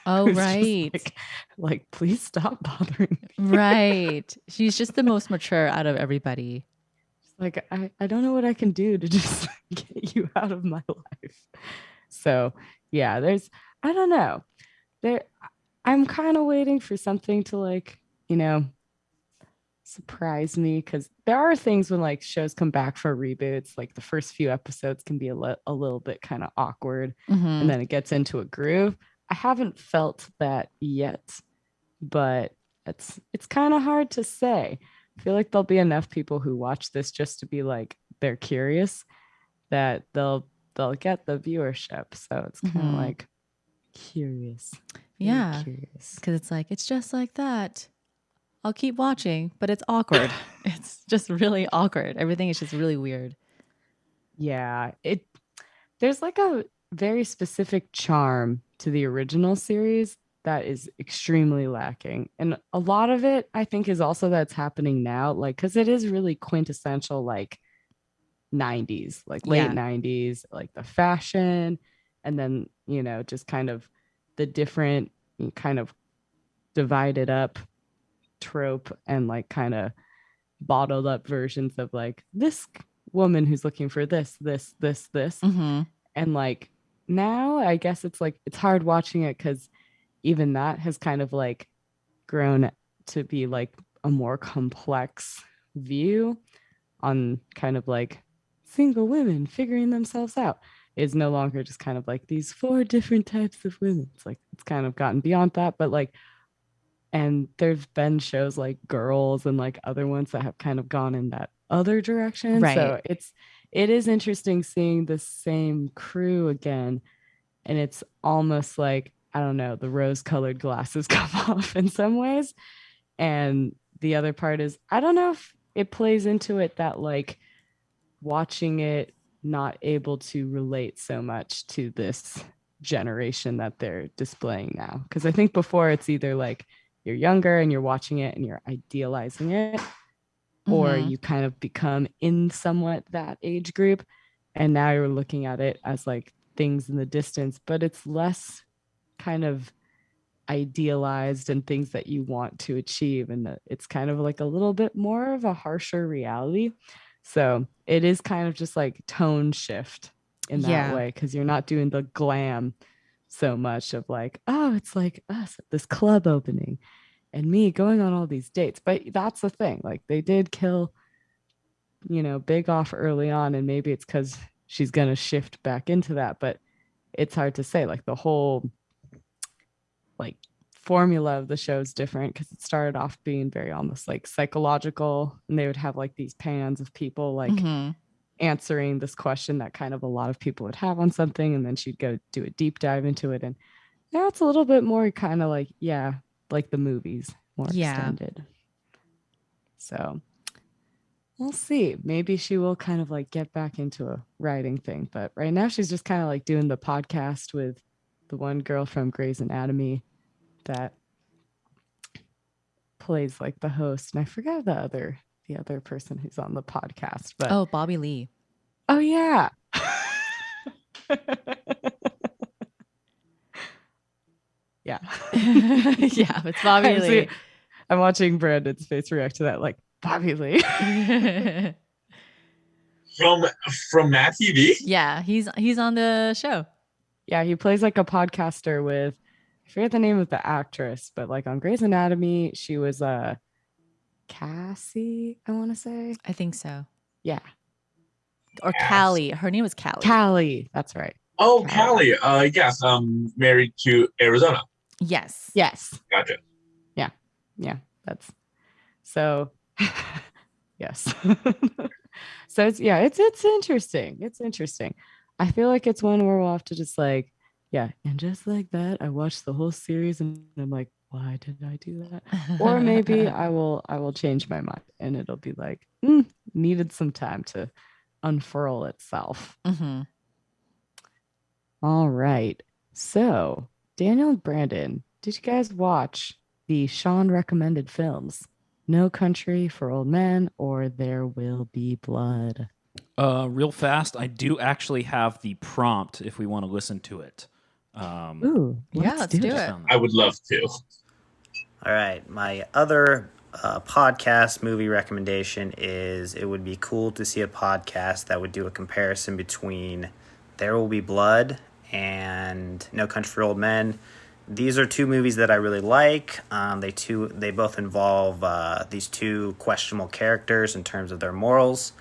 Oh, who's just right. like please stop bothering me. Right. She's just the most mature out of everybody. Like I don't know what I can do to just get you out of my life. So yeah, I don't know. I'm kind of waiting for something to like, surprise me, because there are things when like shows come back for reboots, like the first few episodes can be a little bit kind of awkward, Mhm. and then it gets into a groove. I haven't felt that yet, but it's kind of hard to say. I feel like there'll be enough people who watch this just to be like they're curious that they'll get the viewership. So it's kind of Mhm. like curious. Yeah. Curious. Because it's like, it's just like that. I'll keep watching, but it's awkward. It's just really awkward. Everything is just really weird. Yeah, there's like a very specific charm to the original series that is extremely lacking. And a lot of it I think is also that's happening now, like cuz it is really quintessential like 90s, like late Yeah. 90s, like the fashion, and then, just kind of the different kind of divided up trope and like kind of bottled up versions of like this woman who's looking for this. Mm-hmm. And like now I guess it's like it's hard watching it because even that has kind of like grown to be like a more complex view on kind of like single women figuring themselves out. Is no longer just kind of like these 4 different types of women. It's like it's kind of gotten beyond that, but like, and there's been shows like Girls and like other ones that have kind of gone in that other direction. Right. So it is interesting seeing the same crew again, and it's almost like, I don't know, the rose colored glasses come off in some ways. And the other part is, I don't know if it plays into it that like watching it not able to relate so much to this generation that they're displaying now. Because I think before it's either like you're younger and you're watching it and you're idealizing it, or Mhm. you kind of become in somewhat that age group. And now you're looking at it as like things in the distance, but it's less kind of idealized and things that you want to achieve. And it's kind of like a little bit more of a harsher reality. So it is kind of just like tone shift in that Yeah. way, because you're not doing the glam so much of like, oh, it's like us at this club opening and me going on all these dates. But that's the thing. Like they did kill, Big off early on, and maybe it's because she's gonna shift back into that. But it's hard to say. Like the whole like formula of the show is different because it started off being very almost like psychological, and they would have like these pans of people like Mhm. answering this question that kind of a lot of people would have on something, and then she'd go do a deep dive into it. And now it's a little bit more kind of like, yeah, like the movies, more Yeah. extended. So we'll see. Maybe she will kind of like get back into a writing thing. But right now she's just kind of like doing the podcast with the one girl from Grey's Anatomy that plays like the host. And I forgot the other person who's on the podcast. But Oh, Bobby Lee. oh yeah. Yeah. Yeah, it's Bobby Lee. I'm watching Brandon's face react to that, like Bobby Lee. From Matt TV. Yeah, he's on the show. Yeah, he plays like a podcaster with, I forget the name of the actress, but like on Grey's Anatomy, she was Cassie, I want to say. I think so. Yeah. Or Yes. Callie. Her name was Callie. Callie, that's right. Oh, Callie. Yes. Married to Arizona. Yes. Yes. Gotcha. Yeah, that's so. Yes. So it's interesting. It's interesting. I feel like it's one where we'll have to just like, yeah, and just like that, I watched the whole series and I'm like, why did I do that? Or maybe I will change my mind and it'll be like, needed some time to unfurl itself. Mm-hmm. All right. So, Daniel and Brandon, did you guys watch the Sean recommended films? No Country for Old Men or There Will Be Blood? Real fast, I do actually have the prompt if we want to listen to it. Ooh, Yeah, let's do just it. found that. I would love to. All right. My other podcast movie recommendation is it would be cool to see a podcast that would do a comparison between There Will Be Blood and No Country for Old Men. These are two movies that I really like. They both involve these two questionable characters in terms of their morals.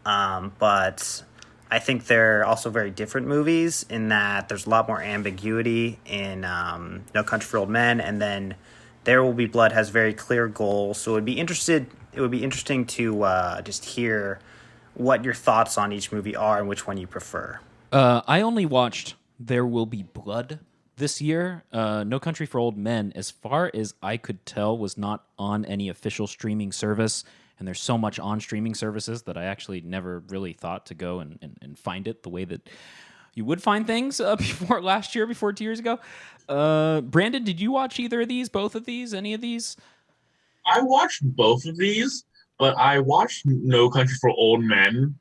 But I think they're also very different movies in that there's a lot more ambiguity in No Country for Old Men, and then There Will Be Blood has very clear goals. So it would be interesting to just hear what your thoughts on each movie are and which one you prefer. I only watched There Will Be Blood this year. No Country for Old Men, as far as I could tell, was not on any official streaming service. And there's so much on streaming services that I actually never really thought to go and find it the way that you would find things before 2 years ago. Brandon, did you watch either of these, both of these, any of these? I watched both of these, but I watched No Country for Old Men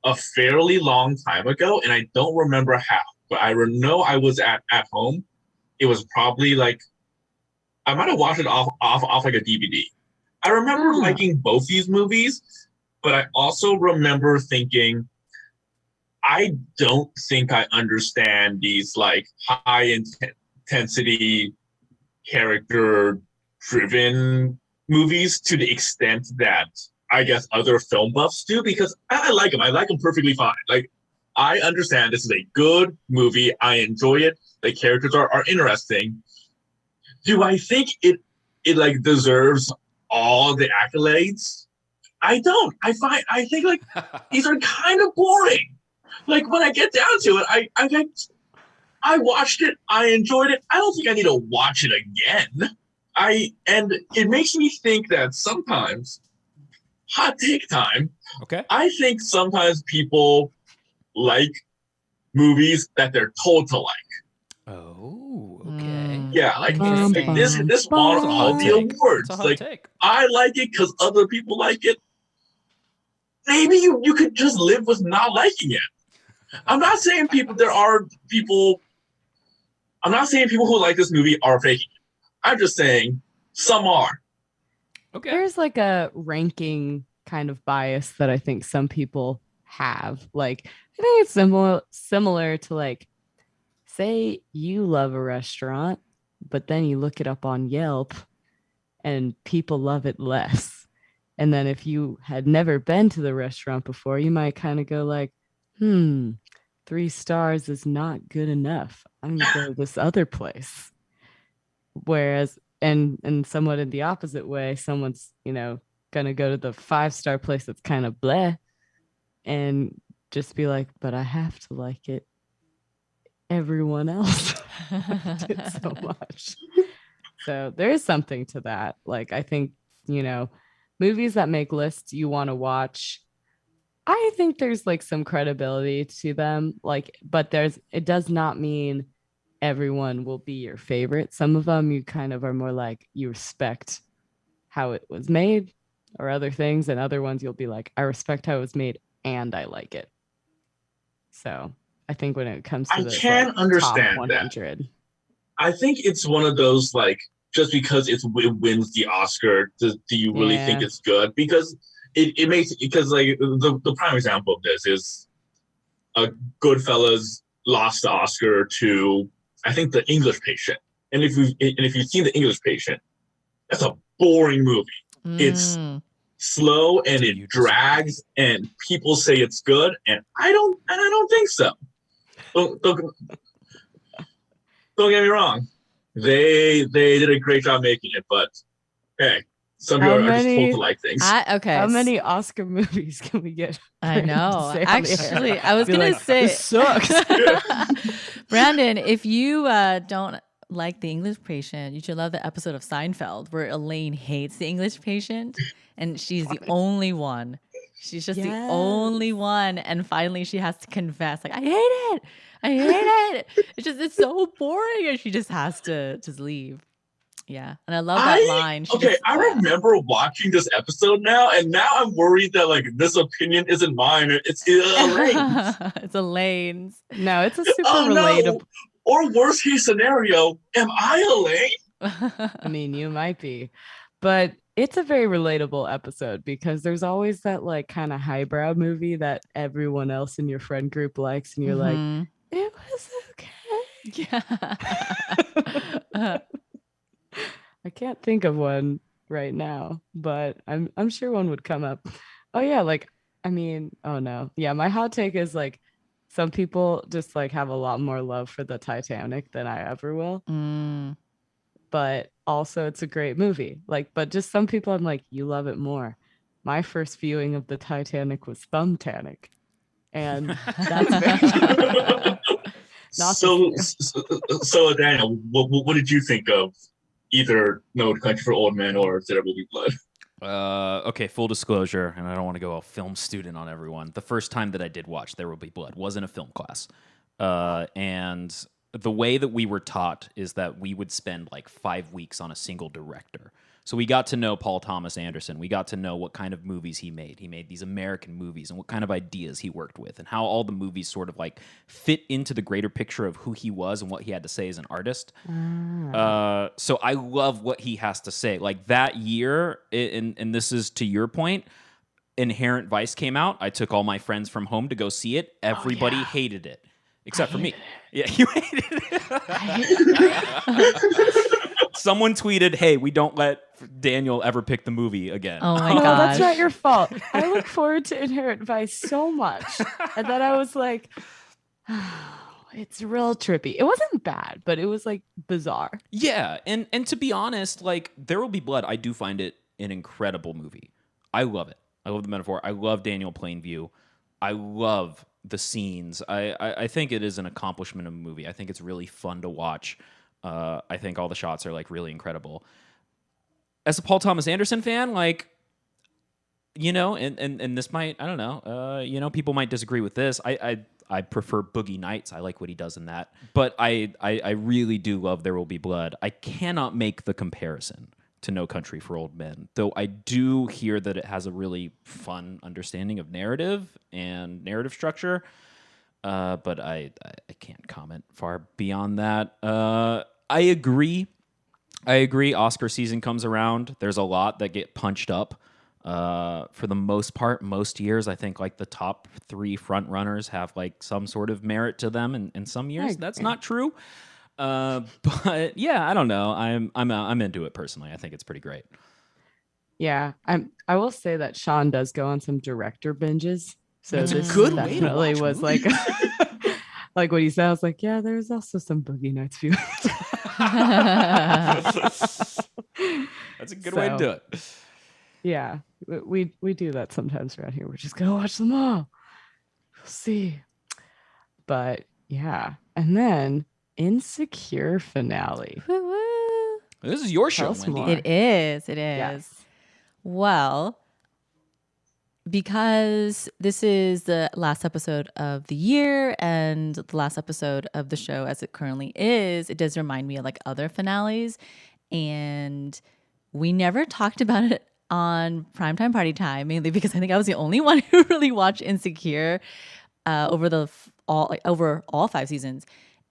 a fairly long time ago, and I don't remember how. But I know I was at home. It was probably like I might have watched it off like a DVD. I remember liking both these movies, but I also remember thinking, I don't think I understand these like high intensity character driven movies to the extent that I guess other film buffs do, because I like them. I like them perfectly fine. Like, I understand this is a good movie. I enjoy it. The characters are interesting. Do I think it like deserves all the accolades? I don't. I think like these are kind of boring. Like, when I get down to it, I watched it. I enjoyed it. I don't think I need to watch it again. And it makes me think that sometimes, hot take time. Okay. I think sometimes people like movies that they're told to like. Oh, okay. Yeah, like Interesting. this won all the awards. It's a hot Like, take. I like it because other people like it. Maybe you could just live with not liking it. I'm not saying people who like this movie are faking it. I'm just saying some are. Okay. There's like a ranking kind of bias that I think some people have. Like, I think it's similar to like, say you love a restaurant, but then you look it up on Yelp and people love it less. And then if you had never been to the restaurant before, you might kind of go like, 3 stars is not good enough. I'm gonna go to this other place. Whereas, and somewhat in the opposite way, someone's, gonna go to the 5-star place that's kind of bleh and just be like, but I have to like it. Everyone else liked it so much. So there is something to that. Like, I think, movies that make lists you want to watch, I think there's like some credibility to them. Like, but it does not mean everyone will be your favorite. Some of them you kind of are more like you respect how it was made or other things, and other ones you'll be like, I respect how it was made and I like it. So I think when it comes to I this, can understand top 100. I think it's one of those, like, just because it wins the Oscar, do you really think it's good? Because it makes, because like the prime example of this is Goodfellas lost the Oscar to, I think, The English Patient. And if you've seen The English Patient, that's a boring movie. It's slow and it drags, and people say it's good, and I don't think so. Don't get me wrong. They did a great job making it, but hey, Some How people are just told many- to like things. Okay. How many Oscar movies can we get? I Brandon to know. say on the air? Actually, I was Be gonna like, say this sucks. Brandon, if you don't like The English Patient, you should love the episode of Seinfeld where Elaine hates the English patient and she's the only one. She's just the only one. And finally she has to confess, like, I hate it. I hate it. It's so boring. And she just has to just leave. Yeah. And I love that line. I remember watching this episode now, and now I'm worried that like this opinion isn't mine. It's Elaine's. It's Elaine's. No, it's a super Oh relatable. no! Or worst case scenario, am I Elaine? I mean, you might be, but it's a very relatable episode because there's always that like kind of highbrow movie that everyone else in your friend group likes, and you're like, it was okay. Yeah. I can't think of one right now, but I'm sure one would come up. Oh yeah, like I mean, oh no. Yeah, my hot take is like some people just like have a lot more love for the Titanic than I ever will. But also it's a great movie. Like, but just some people I'm like, you love it more. My first viewing of the Titanic was Thumbtanic. And that's very So Daniel, what did you think of either No Country for Old Men or There Will Be Blood? Okay, full disclosure, and I don't want to go all film student on everyone. The first time that I did watch There Will Be Blood was in a film class. And the way that we were taught is that we would spend like 5 weeks on a single director. So we got to know Paul Thomas Anderson. We got to know what kind of movies he made. He made these American movies and what kind of ideas he worked with and how all the movies sort of like fit into the greater picture of who he was and what he had to say as an artist. So I love what he has to say. Like that year, and this is to your point, Inherent Vice came out. I took all my friends from home to go see it. Everybody hated it. Except for me. Yeah, you hated it. Someone tweeted, hey, we don't let Daniel ever pick the movie again. Oh my No, gosh. that's not your fault. I look forward to Inherent Vice so much. And then I was like, it's real trippy. It wasn't bad, but it was like bizarre. Yeah, and to be honest, like There Will Be Blood, I do find it an incredible movie. I love it. I love the metaphor. I love Daniel Plainview. I love the scenes. I think it is an accomplishment of a movie. I think it's really fun to watch. I think all the shots are like really incredible. As a Paul Thomas Anderson fan, like, you know, and this might, I don't know, you know, people might disagree with this. I prefer Boogie Nights. I like what he does in that. But I really do love There Will Be Blood. I cannot make the comparison to No Country for Old Men, though I do hear that it has a really fun understanding of narrative and narrative structure. But I can't comment far beyond that. I agree. Oscar season comes around. There's a lot that get punched up. For the most part, most years, I think like the top 3 front runners have like some sort of merit to them, and some years that's not true. But yeah, I don't know. I'm into it personally. I think it's pretty great. Yeah, I will say that Sean does go on some director binges. So It's a this good way to definitely watch was movies. like like what he said. I was like, yeah, there's also some Boogie Nights viewing. That's a good way to do it. Yeah, we do that sometimes around here. We're just gonna watch them all. We'll see. But yeah, and then Insecure finale. Woo-woo. This is your show, Tell us Wendy. more. It is. Yes. Well, because this is the last episode of the year and the last episode of the show as it currently is, it does remind me of like other finales. And we never talked about it on Primetime Party Time, mainly because I think I was the only one who really watched Insecure over all 5 seasons.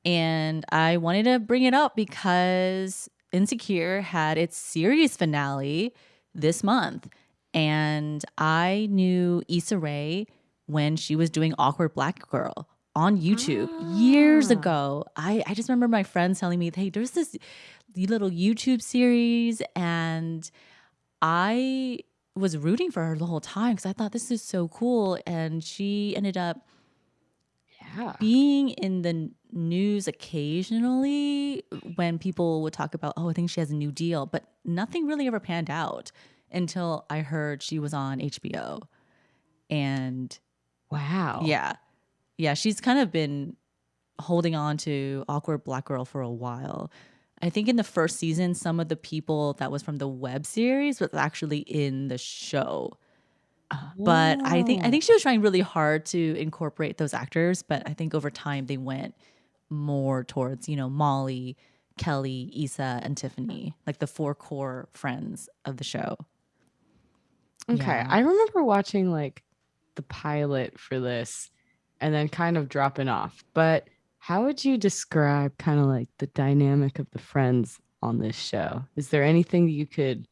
And I wanted to bring it up because Insecure had its series finale this month. And I knew Issa Rae when she was doing Awkward Black Girl on YouTube years ago. I just remember my friends telling me, hey, there's this little YouTube series, and I was rooting for her the whole time because I thought this is so cool. And she ended up being in the news occasionally when people would talk about, oh, I think she has a new deal, but nothing really ever panned out. until I heard she was on HBO. And Wow. yeah, she's kind of been holding on to Awkward Black Girl for a while. I think in the first season, some of the people that was from the web series was actually in the show. But I think she was trying really hard to incorporate those actors. But I think over time they went more towards, Molly, Kelly, Issa, and Tiffany, like the 4 core friends of the show. Okay. Yeah. I remember watching like the pilot for this and then kind of dropping off. But how would you describe kind of like the dynamic of the friends on this show? Is there anything that you could,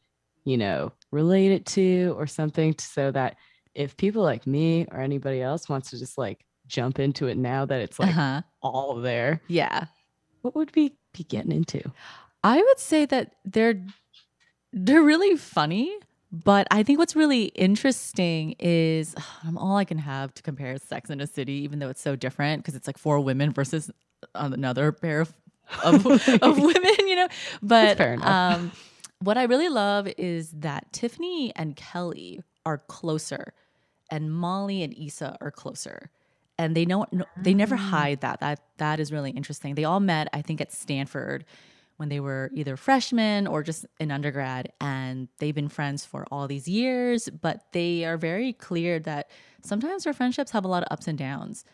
relate it to or something so that if people like me or anybody else wants to just like jump into it now that it's like all there, Yeah. what would we be getting into? I would say that they're really funny, but I think what's really interesting is all I can have to compare is Sex and the City, even though it's so different because it's like 4 women versus another pair of women, But fair enough. What I really love is that Tiffany and Kelly are closer, and Molly and Issa are closer. And they never hide that. That is really interesting. They all met, I think, at Stanford when they were either freshmen or just in undergrad, and they've been friends for all these years, but they are very clear that sometimes their friendships have a lot of ups and downs,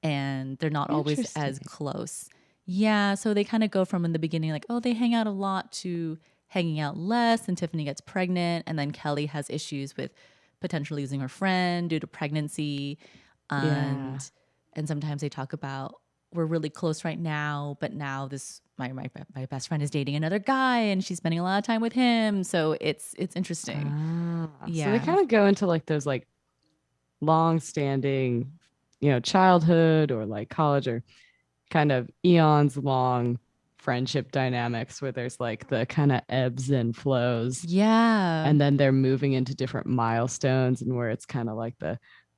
and they're not always as close. Yeah, so they kind of go from in the beginning like, oh, they hang out a lot to hanging out less, and Tiffany gets pregnant, and then Kelly has issues with potentially losing her friend due to pregnancy. And sometimes they talk about, we're really close right now, but now this my best friend is dating another guy and she's spending a lot of time with him. So it's interesting. So they kind of go into like those like long-standing, childhood or like college or kind of eons long friendship dynamics where there's like the kind of ebbs and flows. Yeah. And then they're moving into different milestones and where it's kind of like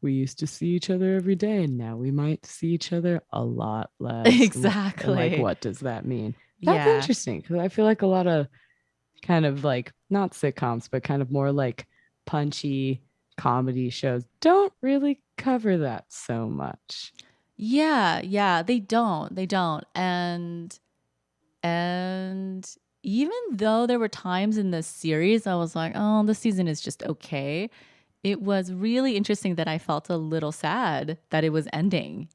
we used to see each other every day and now we might see each other a lot less. Exactly. And like, what does that mean? That's interesting because I feel like a lot of kind of like not sitcoms, but kind of more like punchy comedy shows don't really cover that so much. Yeah, they don't. And even though there were times in the series I was like, oh, this season is just okay, it was really interesting that I felt a little sad that it was ending.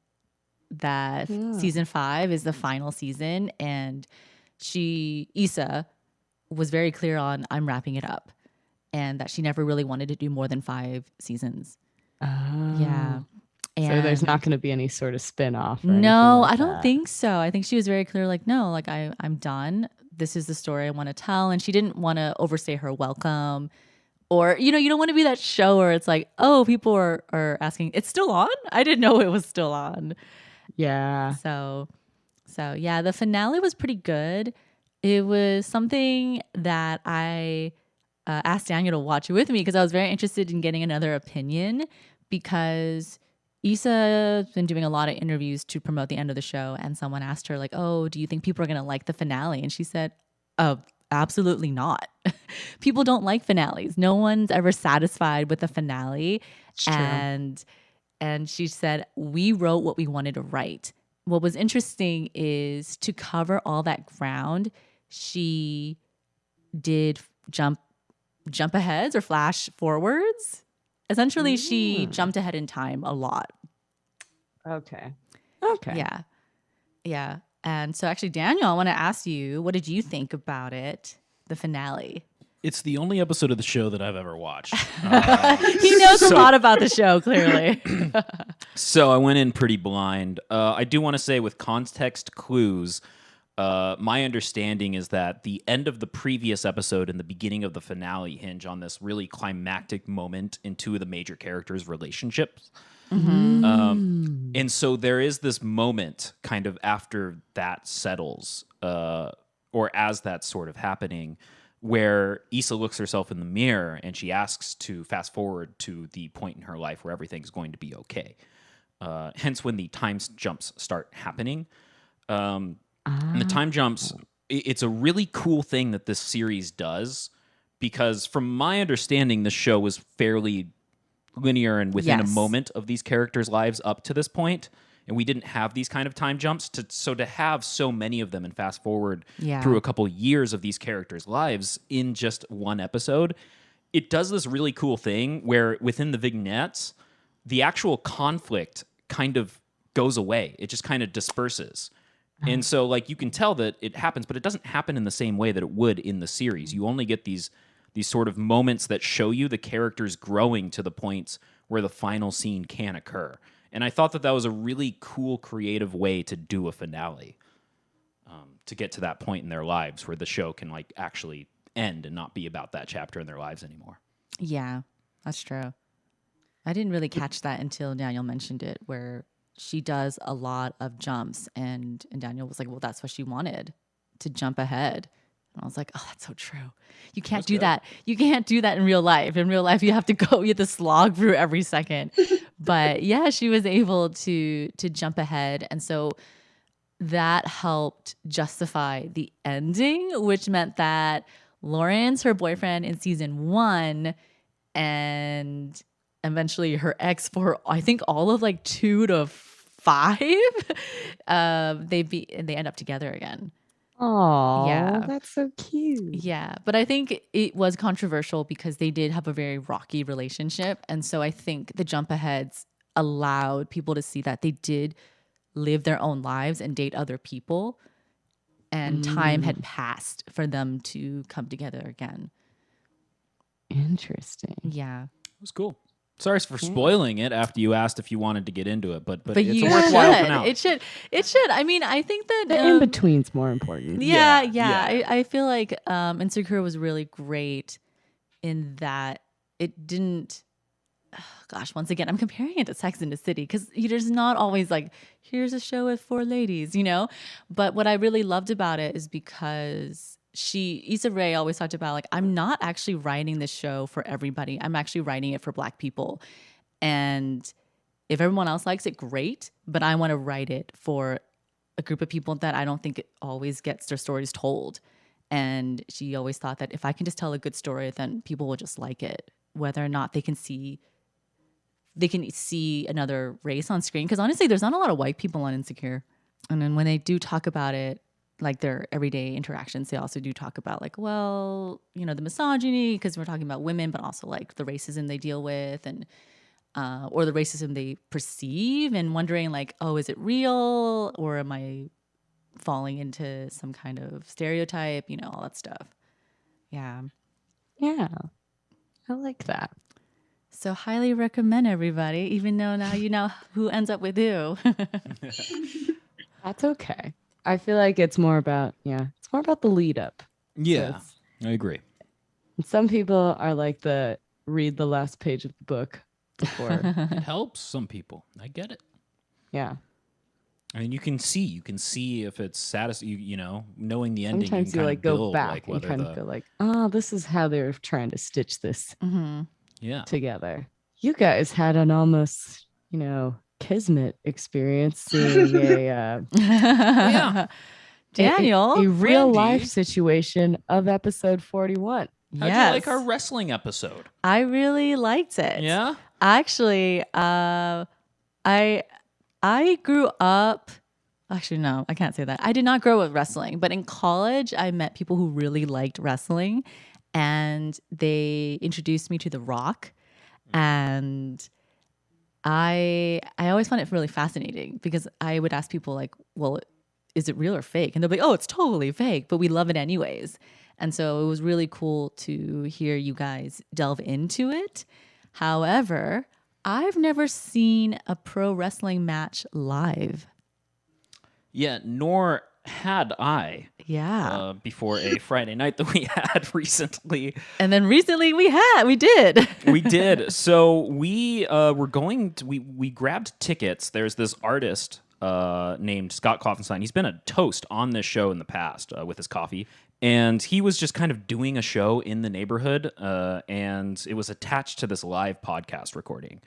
That season 5 is the final season, and Issa was very clear on, I'm wrapping it up, and that she never really wanted to do more than 5 seasons. Yeah. And so there's not going to be any sort of spin-off. No, like I don't think so. I think she was very clear, like, no, like I'm done. This is the story I want to tell. And she didn't want to overstay her welcome. Or, you don't want to be that show where it's like, oh, people are asking, it's still on? I didn't know it was still on. Yeah. So yeah, the finale was pretty good. It was something that I asked Daniel to watch with me because I was very interested in getting another opinion, because Issa has been doing a lot of interviews to promote the end of the show, and someone asked her like, oh, do you think people are going to like the finale? And she said, absolutely not. People don't like finales. No one's ever satisfied with the finale. It's true. And she said, we wrote what we wanted to write. What was interesting is to cover all that ground, she did jump aheads or flash forwards. Essentially, she jumped ahead in time a lot. Okay. Yeah. And so actually, Daniel, I want to ask you, what did you think about it, the finale? It's the only episode of the show that I've ever watched. He knows a lot about the show, clearly. So I went in pretty blind. I do want to say, with context clues, my understanding is that the end of the previous episode and the beginning of the finale hinge on this really climactic moment in 2 of the major characters' relationships. Mm-hmm. And so there is this moment kind of after that settles, or as that's sort of happening, where Issa looks herself in the mirror and she asks to fast forward to the point in her life where everything's going to be okay. Hence when the time jumps start happening. And the time jumps, it's a really cool thing that this series does, because from my understanding, the show was fairly linear and within a Yes. moment of these characters' lives up to this point, and we didn't have these kind of time jumps. So to have so many of them and fast forward Yeah. through a couple years of these characters' lives in just one episode, it does this really cool thing where within the vignettes, the actual conflict kind of goes away. It just kind of disperses. And so, like, you can tell that it happens, but it doesn't happen in the same way that it would in the series. You only get these sort of moments that show you the characters growing to the points where the final scene can occur. And I thought that was a really cool, creative way to do a finale, to get to that point in their lives where the show can, like, actually end and not be about that chapter in their lives anymore. Yeah, that's true. I didn't really catch that until Daniel mentioned it, where she does a lot of jumps, and Daniel was like, well, that's what she wanted, to jump ahead. And I was like, oh, that's so true. You can't do that. You can't do that in real life. In real life, you have to slog through every second. But yeah, she was able to jump ahead. And so that helped justify the ending, which meant that Lauren's her boyfriend in season 1, and eventually her ex for I think all of like 2 to 5, they end up together again. Oh, Yeah. that's so cute. Yeah, but I think it was controversial because they did have a very rocky relationship, and so I think the jump aheads allowed people to see that they did live their own lives and date other people, and time had passed for them to come together again. Interesting. Yeah. It was cool. Sorry for spoiling it after you asked if you wanted to get into it, but it's you a worthwhile finale. It should. I mean, I think that The in-between's more important. Yeah. Yeah. I feel like Insecure was really great in that it didn't. Gosh, once again, I'm comparing it to Sex and the City because there's not always like, here's a show with 4 ladies, But what I really loved about it is because Issa Rae always talked about, like, I'm not actually writing this show for everybody. I'm actually writing it for Black people. And if everyone else likes it, great. But I want to write it for a group of people that I don't think it always gets their stories told. And she always thought that if I can just tell a good story, then people will just like it, whether or not they can see another race on screen. Because honestly, there's not a lot of white people on Insecure. And then when they do talk about it, like their everyday interactions, they also do talk about like, well, the misogyny, because we're talking about women, but also like the racism they deal with, and or the racism they perceive, and wondering like, oh, is it real, or am I falling into some kind of stereotype, all that stuff. Yeah. I like that. So highly recommend, everybody, even though now you know who ends up with who. That's okay. I feel like it's more about the lead up. Yeah, I agree. Some people are like read the last page of the book before. It helps some people. I get it. Yeah. I mean, you can see if it's satisfying, knowing the ending. Sometimes you like go build, back like, and kind of feel like, oh, this is how they're trying to stitch this together. You guys had an almost, kismet experience seeing Daniel, a real Wendy. life situation of episode 41. How'd you like our wrestling episode? I really liked it. Yeah? Actually, I grew up. Actually, no, I can't say that. I did not grow up with wrestling, but in college, I met people who really liked wrestling, and they introduced me to The Rock, and I always found it really fascinating because I would ask people like, well, is it real or fake? And they'll be like, oh, it's totally fake, but we love it anyways. And so it was really cool to hear you guys delve into it. However, I've never seen a pro wrestling match live. Yeah, nor had I. Yeah. Before a Friday night that we had recently. And then recently we did. We did. So we were we grabbed tickets. There's this artist named Scott Kaufenstein. He's been a toast on this show in the past with his coffee. And he was just kind of doing a show in the neighborhood. And it was attached to this live podcast recording.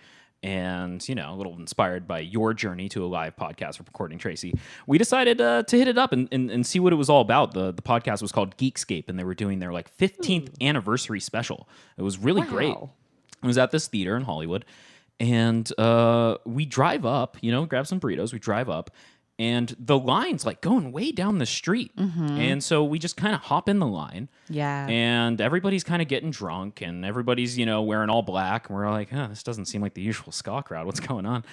and, a little inspired by your journey to a live podcast recording, Tracy, we decided to hit it up and see what it was all about. The podcast was called Geekscape, and they were doing their 15th anniversary special. It was really great. It was at this theater in Hollywood, and we drive up, grab some burritos, we drive up, and the line's going way down the street. And so we just kind of hop in the line. Yeah. And everybody's kind of getting drunk, and everybody's, wearing all black. And we're like, this doesn't seem like the usual ska crowd. What's going on?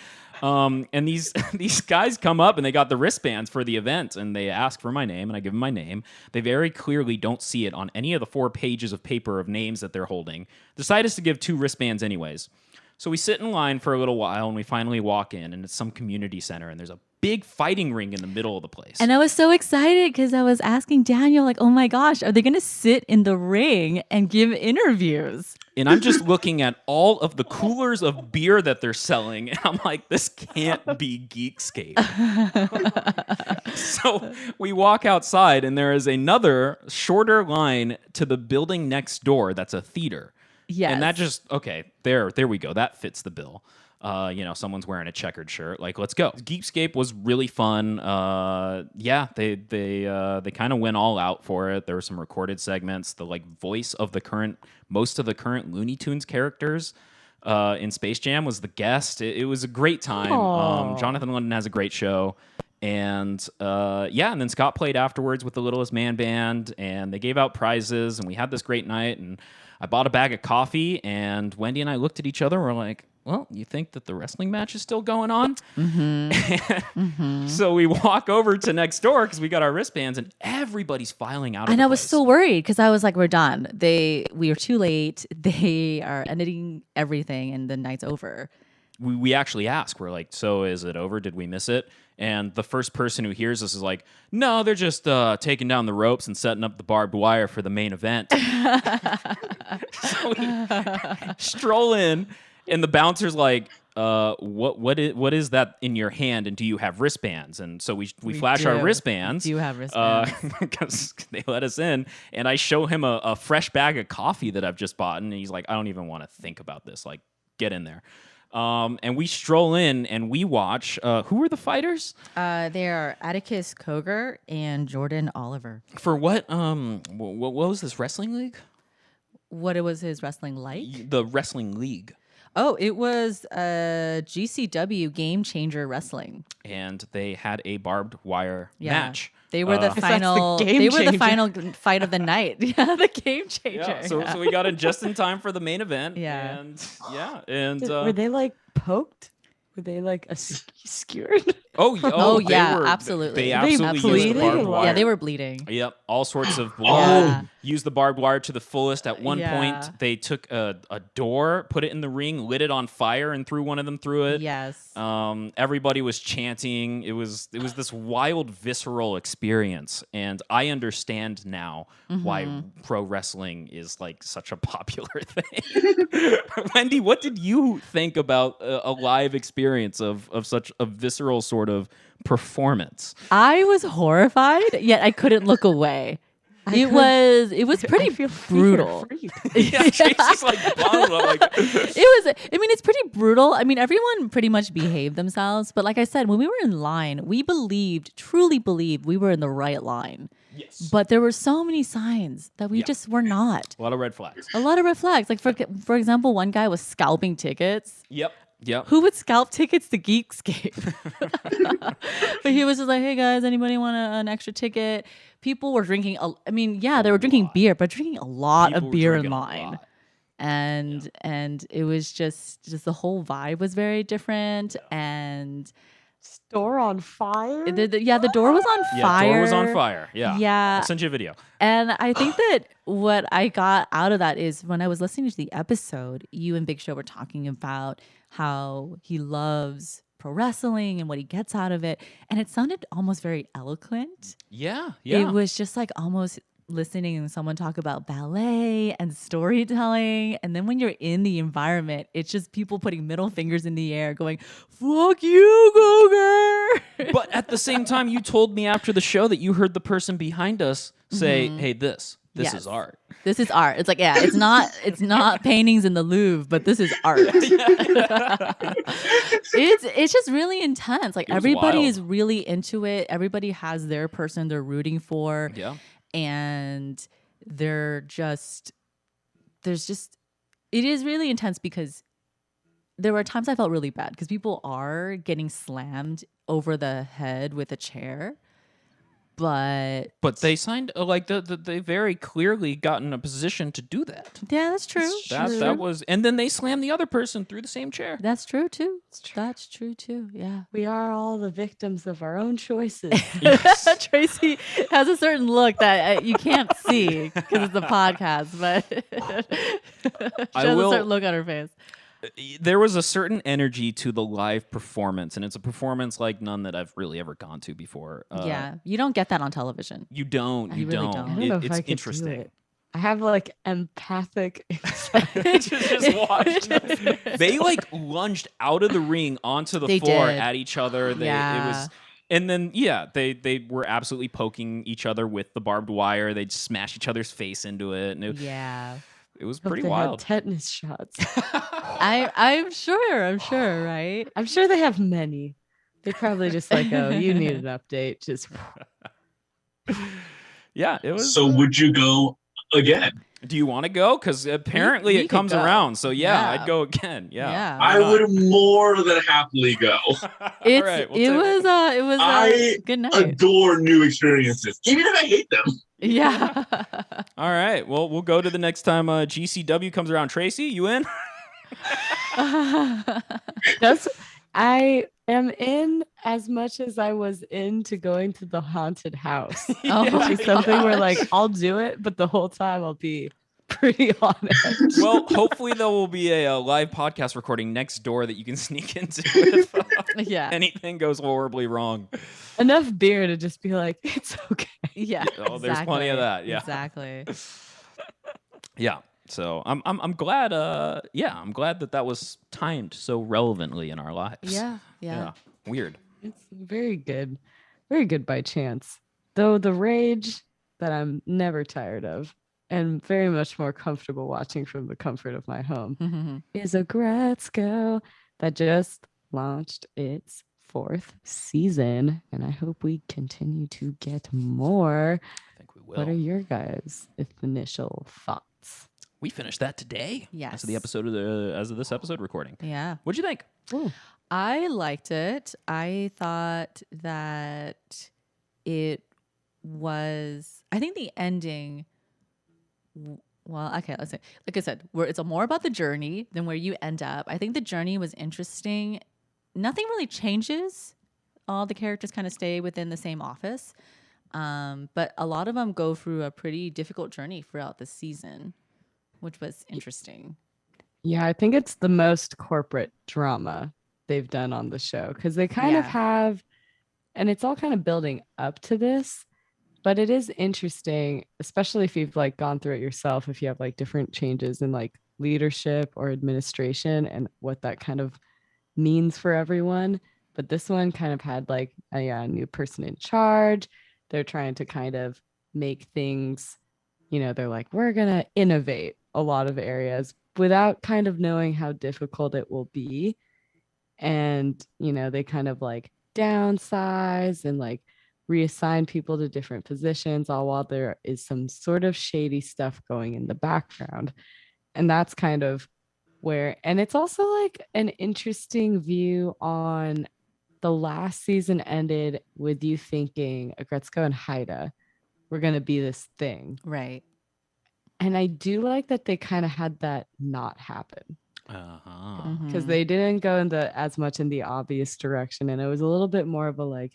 And these guys come up, and they got the wristbands for the event, and they ask for my name, and I give them my name. They very clearly don't see it on any of the 4 pages of paper of names that they're holding. Decided to give 2 wristbands anyways. So we sit in line for a little while, and we finally walk in, and it's some community center, and there's a big fighting ring in the middle of the place. And I was so excited because I was asking Daniel, oh my gosh, are they going to sit in the ring and give interviews? And I'm just looking at all of the coolers of beer that they're selling, and I'm like, this can't be Geekscape. So we walk outside, and there is another shorter line to the building next door that's a theater. Yes. And that just, okay, there we go. That fits the bill. Someone's wearing a checkered shirt. Let's go. Geekscape was really fun. They kind of went all out for it. There were some recorded segments. The voice of most of the current Looney Tunes characters in Space Jam was the guest. It was a great time. Jonathan London has a great show. And and then Scott played afterwards with the Littlest Man Band, and they gave out prizes, and we had this great night. And I bought a bag of coffee, and Wendy and I looked at each other, and we're like, well, you think that the wrestling match is still going on? So we walk over to next door because we got our wristbands, and everybody's filing out. And I was so worried because I was like, we're done. We are too late. They are editing everything, and the night's over. We actually ask. We're like, so is it over? Did we miss it? And the first person who hears us is like, no, they're just taking down the ropes and setting up the barbed wire for the main event. So we stroll in, and the bouncer's like, what is that in your hand, and do you have wristbands? And so we flash our wristbands. We do have wristbands. Because they let us in, and I show him a fresh bag of coffee that I've just bought, and he's like, I don't even want to think about this. Get in there. And we stroll in, and we watch. Who were the fighters? They are Atticus Cogar and Jordan Oliver. For what? What was this wrestling league? What was his wrestling like? The wrestling league. Oh, it was GCW Game Changer Wrestling, and they had a barbed wire match. They were the final. They were the final fight of the night. Yeah, the Game Changer. Yeah, so we got in just in time for the main event. Yeah, and were they poked? Were they skewered? Oh yeah, they were, absolutely. They absolutely used the barbed wire. Yeah, they were bleeding. Yep, all sorts of blood. Used the barbed wire to the fullest. At one point, they took a door, put it in the ring, lit it on fire, and threw one of them through it. Yes. Everybody was chanting. It was this wild, visceral experience, and I understand now why pro wrestling is such a popular thing. Wendy, what did you think about a live experience of such a visceral sort of performance? I was horrified, yet I couldn't look away. It was pretty brutal. Yeah, Tracy's bottled up. It was. I mean, it's pretty brutal. I mean, everyone pretty much behaved themselves. But like I said, when we were in line, we truly believed we were in the right line. Yes. But there were so many signs that we just were not. A lot of red flags. A lot of red flags. For example, one guy was scalping tickets. Yep. Who would scalp tickets to Geekscape? But he was just like, hey guys, anybody want an extra ticket? People were drinking, they were drinking beer, but drinking a lot of beer in line. And it was just the whole vibe was very different. And store on fire? The door was on fire. Yeah, door was on fire. Yeah. Yeah. I'll send you a video. And I think that what I got out of that is when I was listening to the episode, you and Big Show were talking about how he loves pro wrestling and what he gets out of it. And it sounded almost very eloquent. Yeah. It was just almost listening to someone talk about ballet and storytelling. And then when you're in the environment, it's just people putting middle fingers in the air going, fuck you, Goger. But at the same time, you told me after the show that you heard the person behind us say, hey, this. This Yes. is art. This is art. It's like, yeah, it's not paintings in the Louvre, but this is art. It's just really intense. Like It was everybody wild. is really into it. Everybody has their person they're rooting for. Yeah. And there's just it is really intense because there were times I felt really bad because people are getting slammed over the head with a chair. But they signed like they very clearly got in a position to do that. yeah, that's true. That was, and then they slammed the other person through the same chair. That's true too. That's true too. Yeah. We are all the victims of our own choices. Tracy has a certain look that you can't see because it's a podcast, but she has a certain look on her face. There was a certain energy to the live performance, and it's a performance like none that I've really ever gone to before. Yeah, you don't get that on television. You don't. You really don't. I don't know if It's I could interesting. do it. I have like empathic anxiety. just watch. They like lunged out of the ring onto the They floor did. at each other. It was, and then they were absolutely poking each other with the barbed wire. They'd smash each other's face into it, and it was Hope pretty they wild. had tetanus shots. I'm sure, right? I'm sure they have many. They probably just like, oh, you need an update. Just Yeah, it was. So would you go again? Do you want to go? Because apparently we it could comes go. around. So Yeah. I'd go again. Yeah. I would more than happily go. It All right, was I a good night. adore new experiences, even if I hate them. Yeah. All right. Well, we'll go to the next time GCW comes around. Tracy, you in? I am in as much as I was into going to the haunted house. Oh Which is something where like I'll do it, but the whole time I'll be pretty on edge. Well, hopefully there will be a live podcast recording next door that you can sneak into if Yeah. anything goes horribly wrong. Enough beer to just be like, it's okay. Yeah. Oh, there's plenty of that. Yeah. Exactly. Yeah. So I'm glad. I'm glad that was timed so relevantly in our lives. Yeah. Weird. It's very good by chance. Though the rage that I'm never tired of and very much more comfortable watching from the comfort of my home Mm-hmm. is Aggretsuko that just launched its 4th season, and I hope we continue to get more. I think we will. What are your guys' initial thoughts? We finished that today. Yes. As of this episode recording. Yeah. What'd you think? Ooh. I liked it. I thought that I think the ending, well, okay, let's say, like I said, it's more about the journey than where you end up. I think the journey was interesting. Nothing really changes. All the characters kind of stay within the same office. But a lot of them go through a pretty difficult journey throughout the season, which was interesting. Yeah, I think it's the most corporate drama they've done on the show because they kind of have, and it's all kind of building up to this, but it is interesting, especially if you've like gone through it yourself, if you have like different changes in like leadership or administration and what that kind of means for everyone. But this one kind of had like a new person in charge. They're trying to kind of make things, they're like, we're going to innovate a lot of areas without kind of knowing how difficult it will be. And, they kind of like downsize and like reassign people to different positions, all while there is some sort of shady stuff going in the background. And that's kind of where, and it's also like an interesting view on the last season ended with you thinking Aggretsuko and Haida were going to be this thing. Right. And I do like that they kind of had that not happen Uh-huh. because they didn't go into as much in the obvious direction. And it was a little bit more of a like,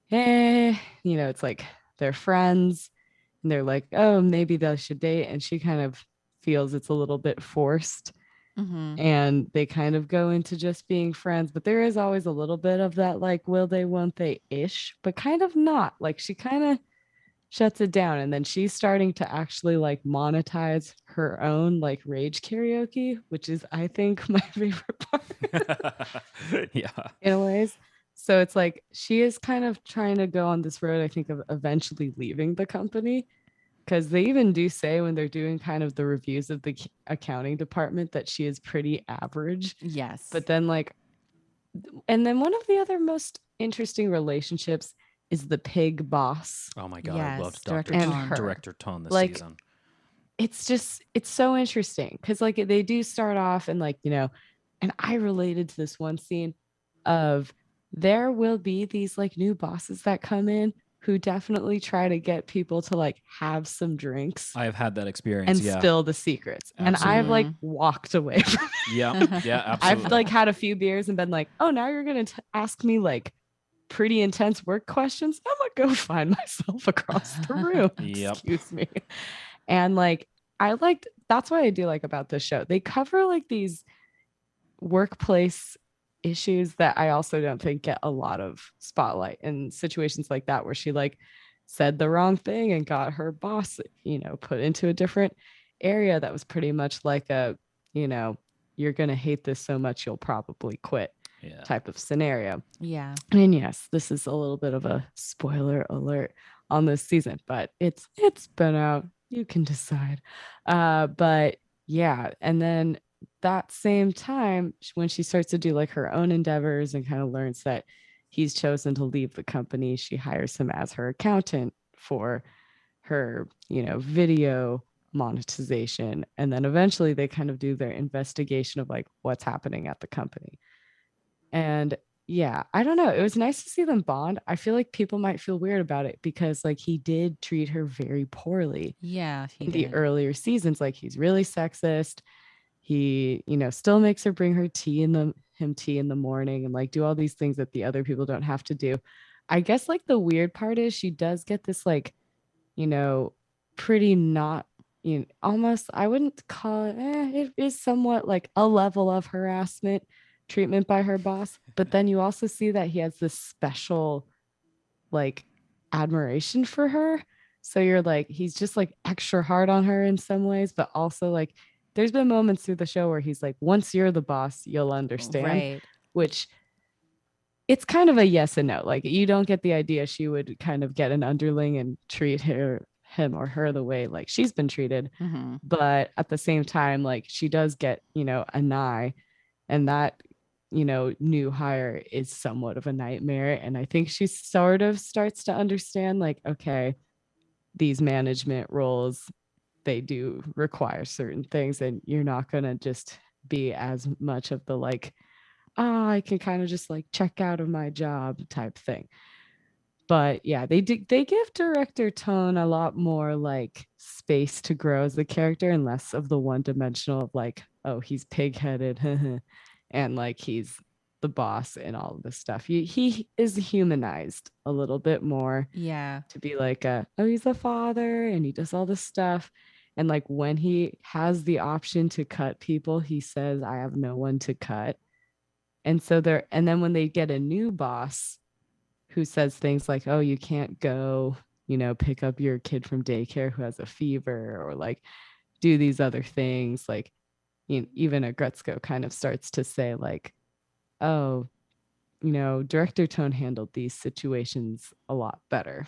it's like they're friends and they're like, oh, maybe they should date. And she kind of feels it's a little bit forced. Mm-hmm. And they kind of go into just being friends, but there is always a little bit of that like will they won't they ish, but kind of not. Like she kind of shuts it down, and then she's starting to actually like monetize her own like rage karaoke, which is I think my favorite part Yeah. in ways. So it's like she is kind of trying to go on this road, I think, of eventually leaving the company, because they even do say when they're doing kind of the reviews of the accounting department that she is pretty average. Yes. But then and then one of the other most interesting relationships is the pig boss. Oh my god, I Yes, loved Director And Ton. her. Director Tone this Like, season. It's so interesting because like they do start off and like, and I related to this one scene of there will be these like new bosses that come in who definitely try to get people to like have some drinks I have had that experience. and Yeah. spill the secrets. And I've like walked away from Yeah. Yeah. Absolutely. I've like had a few beers and been like, oh, now you're going to ask me like pretty intense work questions. I'm going to go find myself across the room. Yep. Excuse me. And like, that's what I do like about this show. They cover like these workplace issues that I also don't think get a lot of spotlight in situations like that, where she like said the wrong thing and got her boss, put into a different area that was pretty much like a, you're going to hate this so much you'll probably quit type of scenario. Yeah. And yes, this is a little bit of a spoiler alert on this season, but it's been out. You can decide. But yeah, and then that same time when she starts to do like her own endeavors and kind of learns that he's chosen to leave the company, she hires him as her accountant for her, video monetization. And then eventually they kind of do their investigation of like what's happening at the company. And yeah, I don't know. It was nice to see them bond. I feel like people might feel weird about it because like he did treat her very poorly. Yeah, he in did. the earlier seasons. Like he's really sexist. He, still makes her bring her tea in the morning and like do all these things that the other people don't have to do. I guess like the weird part is she does get this like, pretty not, almost, I wouldn't call it, it is somewhat like a level of harassment treatment by her boss. But then you also see that he has this special like admiration for her. So you're like, he's just like extra hard on her in some ways, but also like there's been moments through the show where he's like, once you're the boss, you'll understand. Right. Which it's kind of a yes and no. Like you don't get the idea she would kind of get an underling and treat him or her the way like she's been treated. Mm-hmm. But at the same time, like she does get, an eye, and that, new hire is somewhat of a nightmare. And I think she sort of starts to understand like, okay, these management roles, they do require certain things, and you're not going to just be as much of the like, I can kind of just like check out of my job type thing. But yeah, they give Director Tone a lot more like space to grow as the character and less of the one dimensional of like, oh, he's pig-headed and like he's the boss and all of this stuff. He is humanized a little bit more. Yeah. To be like he's the father and he does all this stuff. And like when he has the option to cut people, he says, I have no one to cut. And so and then when they get a new boss who says things like, oh, you can't go, pick up your kid from daycare who has a fever, or like do these other things, like even Aggretsuko kind of starts to say like, oh, Director Tone handled these situations a lot better.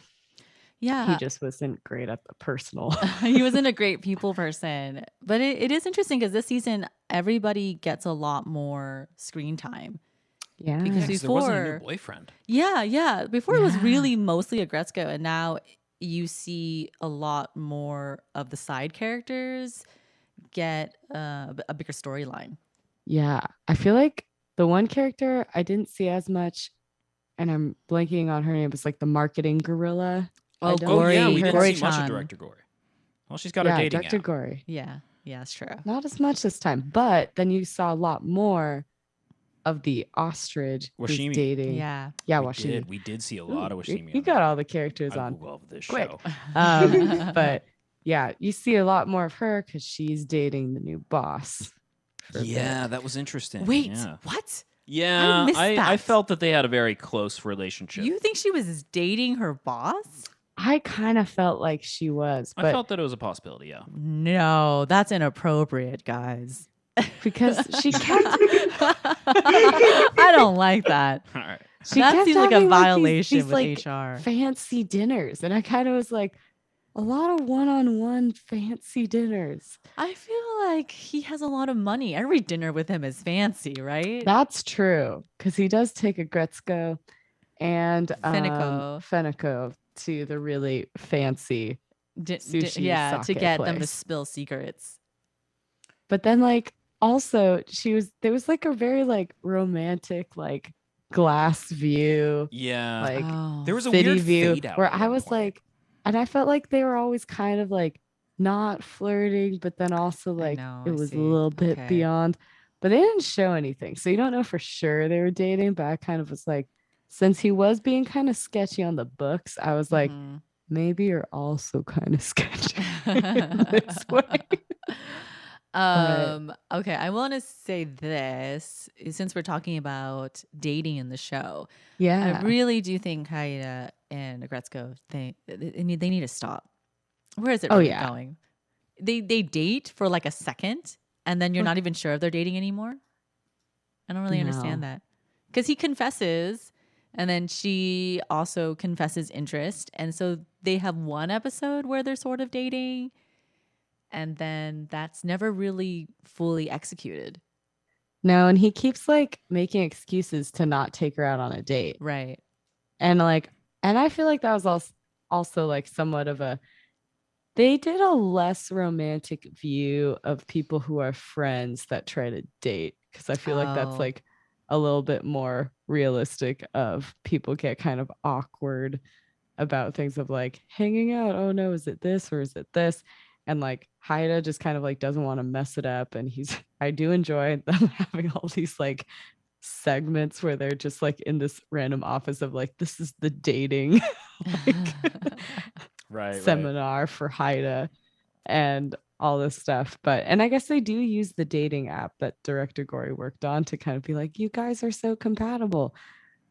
Yeah. He just wasn't great at the personal. He wasn't a great people person. But it is interesting because this season, everybody gets a lot more screen time. Yeah. Because there wasn't a new before, boyfriend. yeah. Before it was Yeah. really mostly Aggretsuko, and now you see a lot more of the side characters get a bigger storyline. Yeah. I feel like the one character I didn't see as much, and I'm blanking on her name, was like the marketing gorilla. Oh, Yeah, we didn't Gory see much of Chan. Director Gory. Well, she's got her dating Director app. Gory. Yeah, it's true. Not as much this time, but then you saw a lot more of the ostrich who's Washimi. dating. Yeah. Washimi. We did see a lot of Ooh, Washimi. You on got that. all the characters I on love this quick. show. But yeah, you see a lot more of her because she's dating the new boss. for a bit. Yeah, that was interesting. Wait, Yeah. what? Yeah, missed I that. felt that they had a very close relationship. You think she was dating her boss? I kind of felt like she was, I but felt that it was a possibility, yeah. No, that's inappropriate, guys. because she kept I don't like that. All right. she That kept seems like a having, violation these, with like, HR. fancy dinners, and I kind of was like, a lot of one-on-one fancy dinners. I feel like he has a lot of money. Every dinner with him is fancy, right? That's true, because he does take Aggretsuko and Finico. Fenico to the really fancy sushi Yeah, to sake get them to place. spill secrets. But then like also there was like a very like romantic like glass view, Yeah. like There was a city weird view fade out where at I one was point. like, and I felt like they were always kind of like not flirting, but then also like know, it I was a see. little bit Okay. beyond. But they didn't show anything, so you don't know for sure they were dating. But I kind of was like, since he was being kind of sketchy on the books, I was like, Mhm. maybe you're also kind of sketchy in this way. Okay, I want to say this since we're talking about dating in the show. Yeah. I really do think Haida and Aggretsuko they need to stop. Where is it Oh, really yeah. going? They date for like a second and then you're For- not even sure if they're dating anymore. I don't really understand No. that. Cuz he confesses and then she also confesses interest, and so they have one episode where they're sort of dating, and then that's never really fully executed. No, and he keeps like making excuses to not take her out on a date. Right. And like, and I feel like that was also like somewhat of a, they did a less romantic view of people who are friends that try to date. Cause I feel like that's Oh. like a little bit more realistic of people get kind of awkward about things of like hanging out. Oh no, is it this or is it this? And like Haida just kind of like doesn't want to mess it up. And I do enjoy them having all these like segments where they're just like in this random office of like, this is the dating like Right. seminar for Haida and all this stuff. But, and I guess they do use the dating app that director Gory worked on to kind of be like, you guys are so compatible.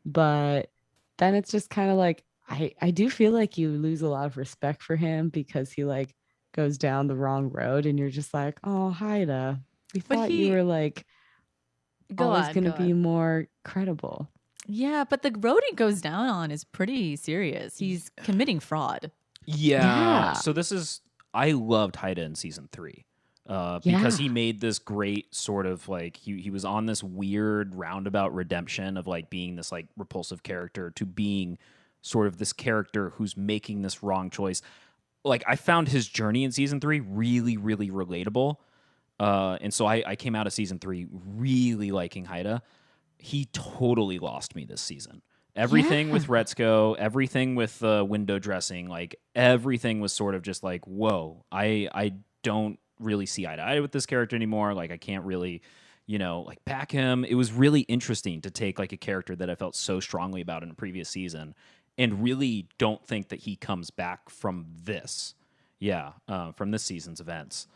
But then it's just kind of like, I do feel like you lose a lot of respect for him because he like goes down the wrong road and you're just like, oh, Haida, we But thought you were like go always on, going to go be on. more credible. Yeah, but the road he goes down on is pretty serious. He's committing fraud. Yeah. Yeah. So I loved Haida in season 3. Because he made this great sort of like he was on this weird roundabout redemption of like being this like repulsive character to being sort of this character who's making this wrong choice. Like I found his journey in season 3 really, really relatable. And so I came out of season 3 really liking Haida. He totally lost me this season. Everything with Retsuko, everything with window dressing, like everything was sort of just like, whoa, I don't really see eye to eye with this character anymore. Like I can't really, like back him. It was really interesting to take like a character that I felt so strongly about in a previous season and really don't think that he comes back from this. Yeah, from this season's events.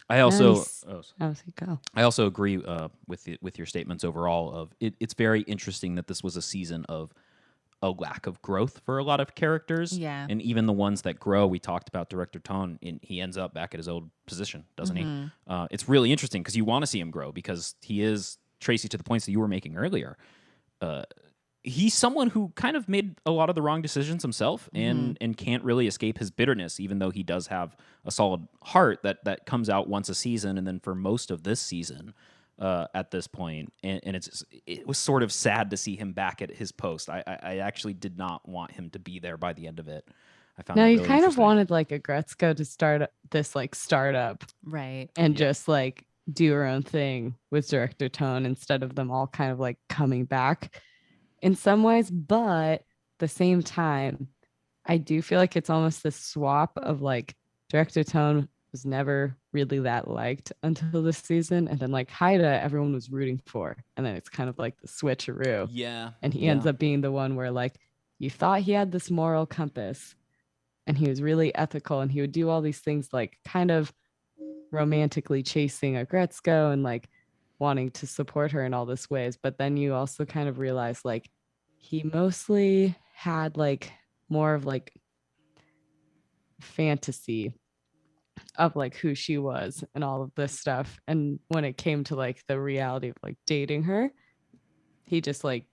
I also Go. I also agree with your statements overall of it's very interesting that this was a season of a lack of growth for a lot of characters. Yeah. And even the ones that grow, we talked about Director Tone, and he ends up back at his old position, doesn't he? It's really interesting because you want to see him grow because he is, Tracy, to the points that you were making earlier, he's someone who kind of made a lot of the wrong decisions himself and can't really escape his bitterness, even though he does have a solid heart that comes out once a season and then for most of this season at this point. And it was sort of sad to see him back at his post. I actually did not want him to be there by the end of it. I found No, that you really kind of interesting. wanted like Aggretsuko to start this like startup Right. and just like do her own thing with Director Tone instead of them all kind of like coming back in some ways. But at the same time, I do feel like it's almost this swap of like Director Tone was never really that liked until this season. And then like Haida, everyone was rooting for. And then it's kind of like the switcheroo. Yeah. And he ends up being the one where like you thought he had this moral compass and he was really ethical and he would do all these things like kind of romantically chasing Aggretsuko and like wanting to support her in all this ways. But then you also kind of realize like he mostly had like more of like fantasy of like who she was and all of this stuff. And when it came to like the reality of like dating her, he just like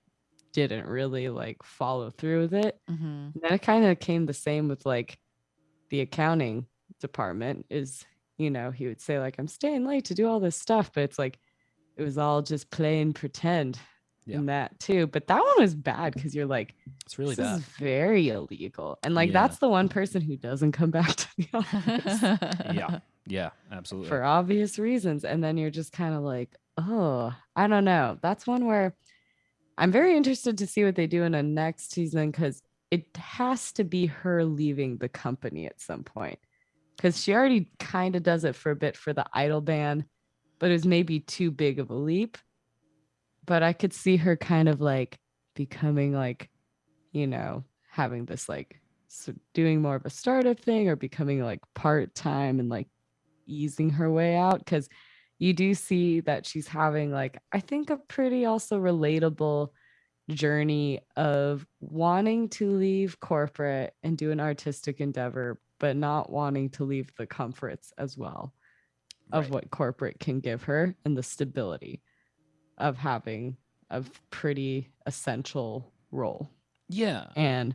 didn't really like follow through with it. Mm-hmm. And then it kind of came the same with like the accounting department is, he would say like, I'm staying late to do all this stuff, but it's like, it was all just plain pretend in that too. But that one was bad because you're like, It's really this bad. is very illegal. And like, Yeah. that's the one person who doesn't come back to the office Yeah, absolutely. for obvious reasons. And then you're just kind of like, oh, I don't know. That's one where I'm very interested to see what they do in a next season, because it has to be her leaving the company at some point. Because she already kind of does it for a bit for the idol band, but it was maybe too big of a leap. But I could see her kind of like becoming like, having this like doing more of a startup thing, or becoming like part-time and like easing her way out. Because you do see that she's having like, I think, a pretty also relatable journey of wanting to leave corporate and do an artistic endeavor, but not wanting to leave the comforts as well of what corporate can give her, and the stability of having a pretty essential role. Yeah. And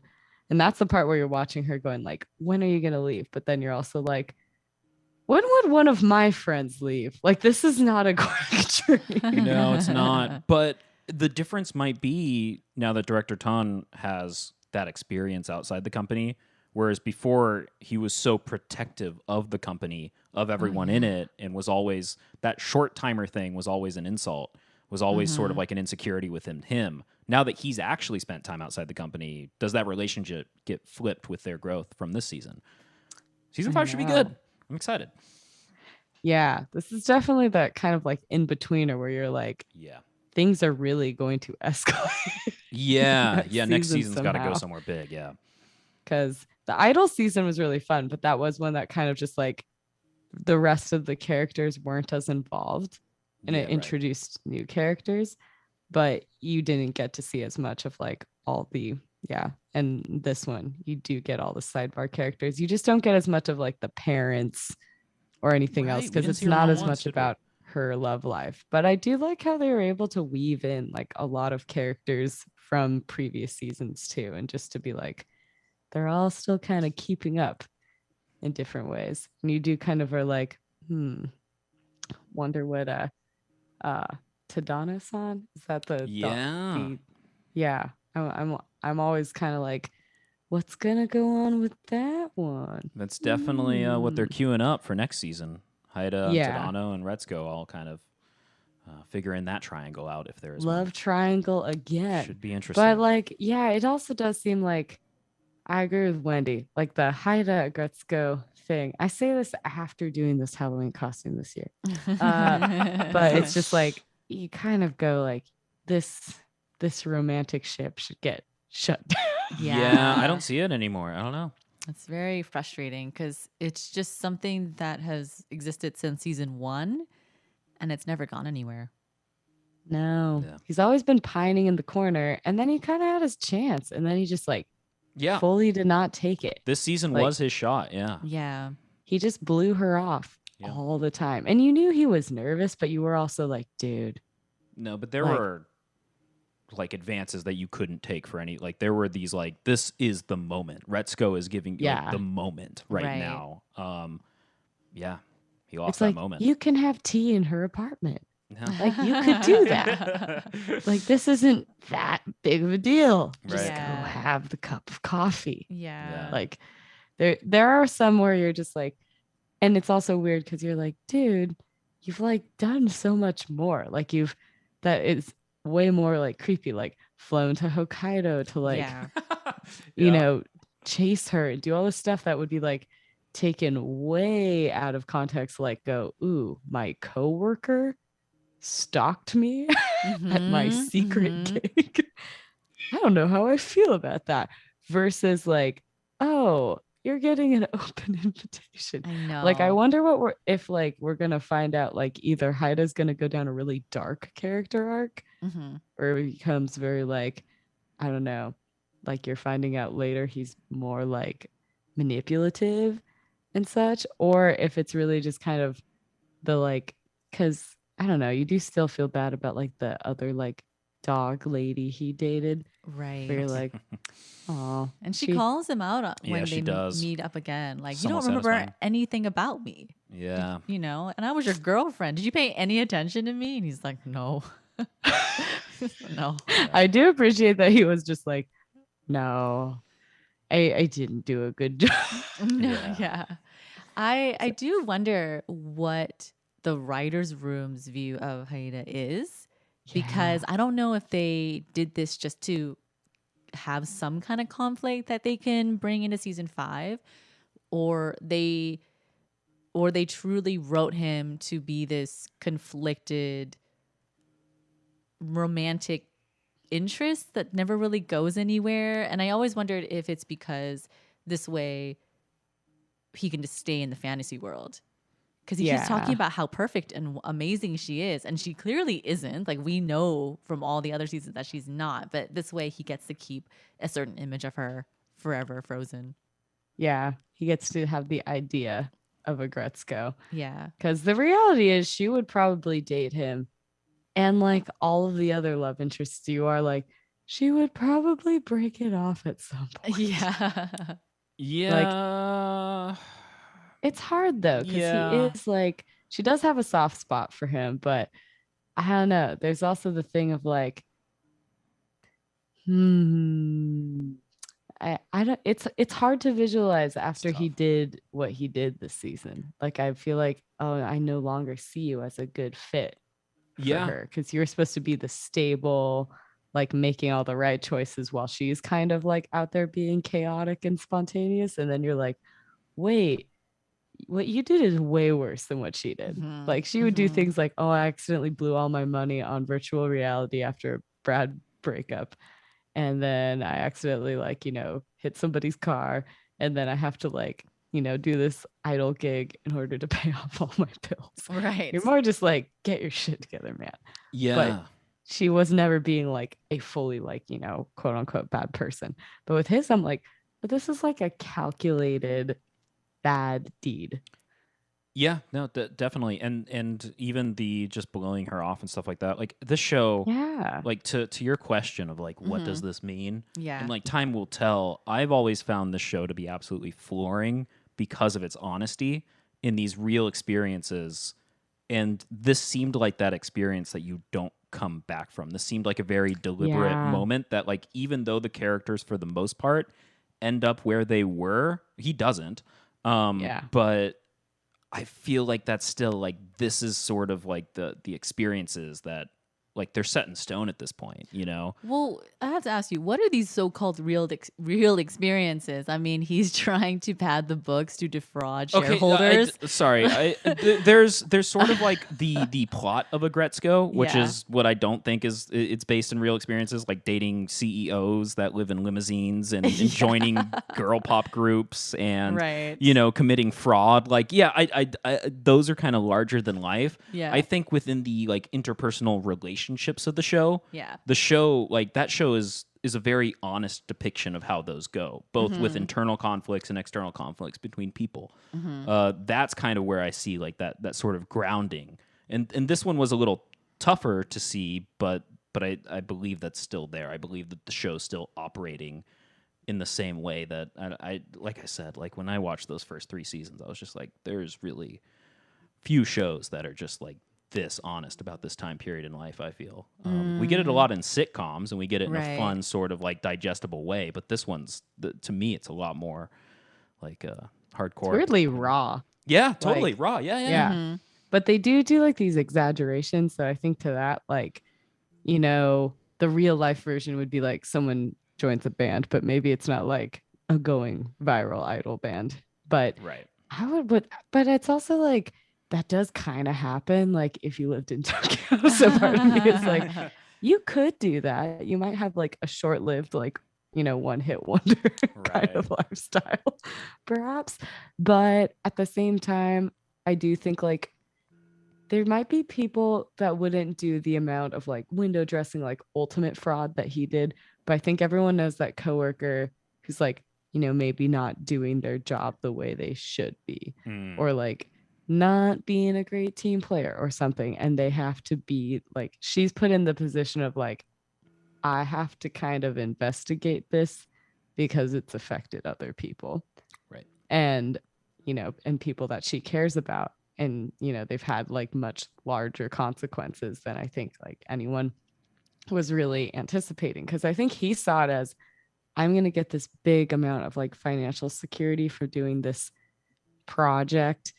that's the part where you're watching her going like, when are you going to leave? But then you're also like, when would one of my friends leave? Like, this is not a quick journey. No, it's not. But the difference might be now that Director Tan has that experience outside the company, whereas before he was so protective of the company, of everyone in it, and was always, that short timer thing was always an insult, was always sort of like an insecurity within him. Now that he's actually spent time outside the company, does that relationship get flipped with their growth from this season? Season 5 should be good. I'm excited. Yeah, this is definitely that kind of like in-betweener where you're like, things are really going to escalate. Next season's got to go somewhere big, because the idol season was really fun, but that was one that kind of just like, the rest of the characters weren't as involved, and it introduced new characters, but you didn't get to see as much of like all the and this one you do get all the sidebar characters. You just don't get as much of like the parents or anything else, because it's not as much about her love life. But I do like how they were able to weave in like a lot of characters from previous seasons too, and just to be like, they're all still kind of keeping up in different ways. And you do kind of are like, wonder what Tadano-san, is that I'm always kind of like, what's gonna go on with that one? That's definitely what they're queuing up for next season. Haida, Tadano, and Retsuko all kind of figuring that triangle out, if there is love one. Triangle again. Should be interesting. But like, it also does seem like, I agree with Wendy, like the Haida Aggretsuko thing. I say this after doing this Halloween costume this year. But it's just like, you kind of go like, this romantic ship should get shut down. Yeah, I don't see it anymore. I don't know. It's very frustrating because it's just something that has existed since season 1, and it's never gone anywhere. No, he's always been pining in the corner, and then he kind of had his chance, and then he just like, fully did not take it. This season was his shot. Yeah. He just blew her off all the time. And you knew he was nervous, but you were also like, dude. No, but there were like advances that you couldn't take for any, like there were these like, this is the moment. Retsuko is giving you like, the moment right now. He lost that moment. You can have tea in her apartment. Like, you could do that. Like, this isn't that big of a deal. Just go have the cup of coffee. Like, there are some where you're just like, and it's also weird because you're like, dude, you've like done so much more. Like, that is way more like creepy, like flown to Hokkaido to like, chase her and do all this stuff that would be like taken way out of context. Like, go, ooh, my coworker stalked me at my secret gig. I don't know how I feel about that. Versus like, oh, you're getting an open invitation. I know. Like, I wonder what if we're gonna find out like either Haida's gonna go down a really dark character arc, or it becomes very like, I don't know, like you're finding out later he's more like manipulative and such, or if it's really just kind of the like, because I don't know, you do still feel bad about like the other like dog lady he dated. Right. Where you're like, oh. And she calls him out Yeah, when she they does. meet up again. Like, you Somewhat don't remember satisfying. anything about me. Yeah. You know, and I was your girlfriend. Did you pay any attention to me? And he's like, no. No. I do appreciate that he was just like, no, I didn't do a good job. No, Yeah. yeah. I do wonder what the writer's room's view of Haida is, because I don't know if they did this just to have some kind of conflict that they can bring into season 5, or they truly wrote him to be this conflicted romantic interest that never really goes anywhere. And I always wondered if it's because this way he can just stay in the fantasy world, because he keeps talking about how perfect and amazing she is, and she clearly isn't. Like, we know from all the other seasons that she's not, but this way he gets to keep a certain image of her forever frozen. Yeah, he gets to have the idea of Aggretsuko. Yeah. Because the reality is she would probably date him. And like all of the other love interests you are like, she would probably break it off at some point. Yeah. Yeah. It's hard though, because Yeah. he is like, she does have a soft spot for him, but I don't know. There's also the thing of like, I don't, it's hard to visualize after he did what he did this season. Like, I feel like, oh, I no longer see you as a good fit for her, because you're supposed to be the stable, like making all the right choices while she's kind of like out there being chaotic and spontaneous. And then you're like, wait, what you did is way worse than what she did. Like, she would do things like, oh, I accidentally blew all my money on virtual reality after a Brad breakup. And then I accidentally, like, you know, hit somebody's car. And then I have to, like, you know, do this idle gig in order to pay off all my bills. Right. You're more just like, get your shit together, man. Yeah. But she was never being like a fully, like, you know, quote unquote bad person. But with his, I'm like, but this is like a calculated bad deed. Yeah, no, definitely, and even the just blowing her off and stuff like that. Like, this show, like, to your question of like, what does this mean? Yeah. And like, time will tell. I've always found this show to be absolutely flooring because of its honesty in these real experiences, and this seemed like that experience that you don't come back from. This seemed like a very deliberate moment that, like, even though the characters for the most part end up where they were, he doesn't. But I feel like that's still like, this is sort of like the experiences that, like, they're set in stone at this point, you know? Well, I have to ask you, what are these so-called real experiences? I mean, he's trying to pad the books to defraud shareholders. There's sort of like the plot of Aggretsuko, which is what I don't think is, it's based in real experiences, like dating CEOs that live in limousines and joining girl pop groups and you know, committing fraud. Like, I those are kind of larger than life. Yeah. I think within the like interpersonal relationships of the show, the show, like, that show is a very honest depiction of how those go, both with internal conflicts and external conflicts between people. That's kind of where I see like that sort of grounding, and this one was a little tougher to see, but I believe that's still there. I believe that the show's still operating in the same way that I like I said, like, when I watched those first 3 seasons, I was just like, there's really few shows that are just like this honest about this time period in life. I feel we get it a lot in sitcoms, and we get it in a fun sort of like digestible way, but this one's to me, it's a lot more like hardcore. It's weirdly raw. Yeah, totally raw. Yeah. But they do like these exaggerations. So I think to that, like, you know, the real life version would be like someone joins a band, but maybe it's not like a going viral idol band. But but it's also like, that does kind of happen, like, if you lived in Tokyo. So part of me is like, you could do that. You might have like a short-lived, like, you know, one-hit wonder kind of lifestyle, perhaps. But at the same time, I do think like there might be people that wouldn't do the amount of like window dressing, like ultimate fraud that he did. But I think everyone knows that coworker who's like, you know, maybe not doing their job the way they should be, or like not being a great team player or something, and they have to be like, she's put in the position of like, I have to kind of investigate this because it's affected other people. Right. And, and people that she cares about. And, they've had like much larger consequences than I think like anyone was really anticipating. Because I think he saw it as, I'm going to get this big amount of like financial security for doing this project.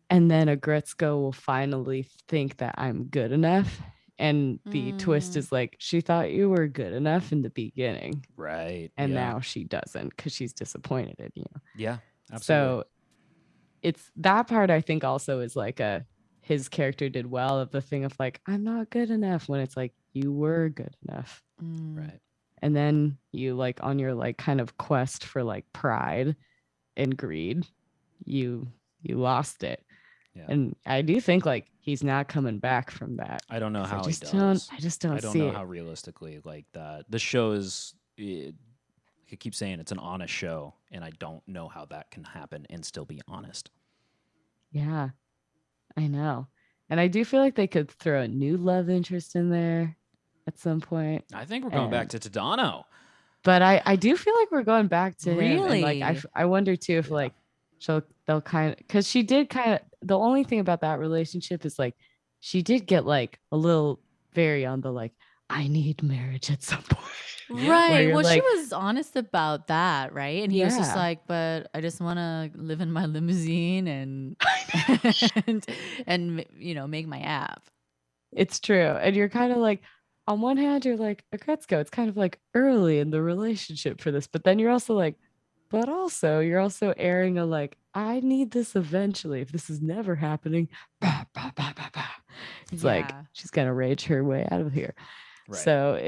And then Aggretsuko will finally think that I'm good enough. And the twist is like, she thought you were good enough in the beginning. Right. And now she doesn't because she's disappointed in you. Yeah, absolutely. So it's that part, I think, also is like his character did well of the thing of like, I'm not good enough, when it's like, you were good enough. Right. And then you like on your like kind of quest for like pride and greed, you lost it. Yeah. And I do think like he's not coming back from that. I don't know how he does. I just don't I don't see know it. how realistically like that. The show is, I keep saying it's an honest show, and I don't know how that can happen and still be honest. Yeah, I know. And I do feel like they could throw a new love interest in there at some point. I think we're going back to Tadano. But I do feel like we're going back to him. Really? And like I wonder too if like they'll kind of, because she did kind of, the only thing about that relationship is like she did get like a little very on the like, I need marriage at some point. Right. Well, like, she was honest about that, right? And he was just Yeah. like, but I just want to live in my limousine and and make my app. It's true. And you're kind of like, on one hand, you're like, Aggretsuko, it's kind of like early in the relationship for this. But then you're also like, but also you're also airing a like, I need this eventually. If this is never happening, bah, bah, bah, bah, bah. It's like Yeah. she's gonna rage her way out of here. Right. So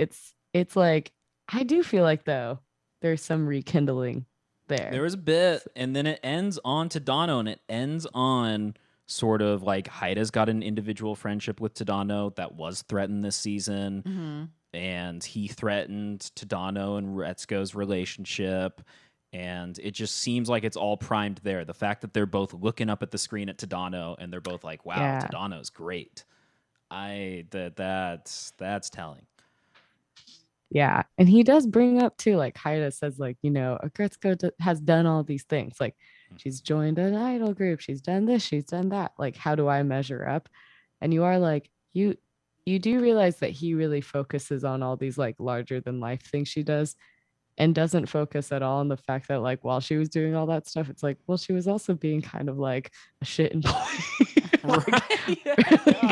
it's like, I do feel like though there's some rekindling there. There was a bit, and then it ends on Tadano, and it ends on sort of like Haida's got an individual friendship with Tadano that was threatened this season, and he threatened Tadano and Retsuko's relationship, and it just seems like it's all primed there. The fact that they're both looking up at the screen at Tadano, and they're both like, "Wow, Yeah. Tadano's great." That's telling. Yeah. And he does bring up too, like Haida says, like, Aggretsuko has done all these things. Like she's joined an idol group. She's done this. She's done that. Like, how do I measure up? And you are like, you do realize that he really focuses on all these like larger than life things she does, and doesn't focus at all on the fact that like while she was doing all that stuff, it's like, well, she was also being kind of like a shit employee.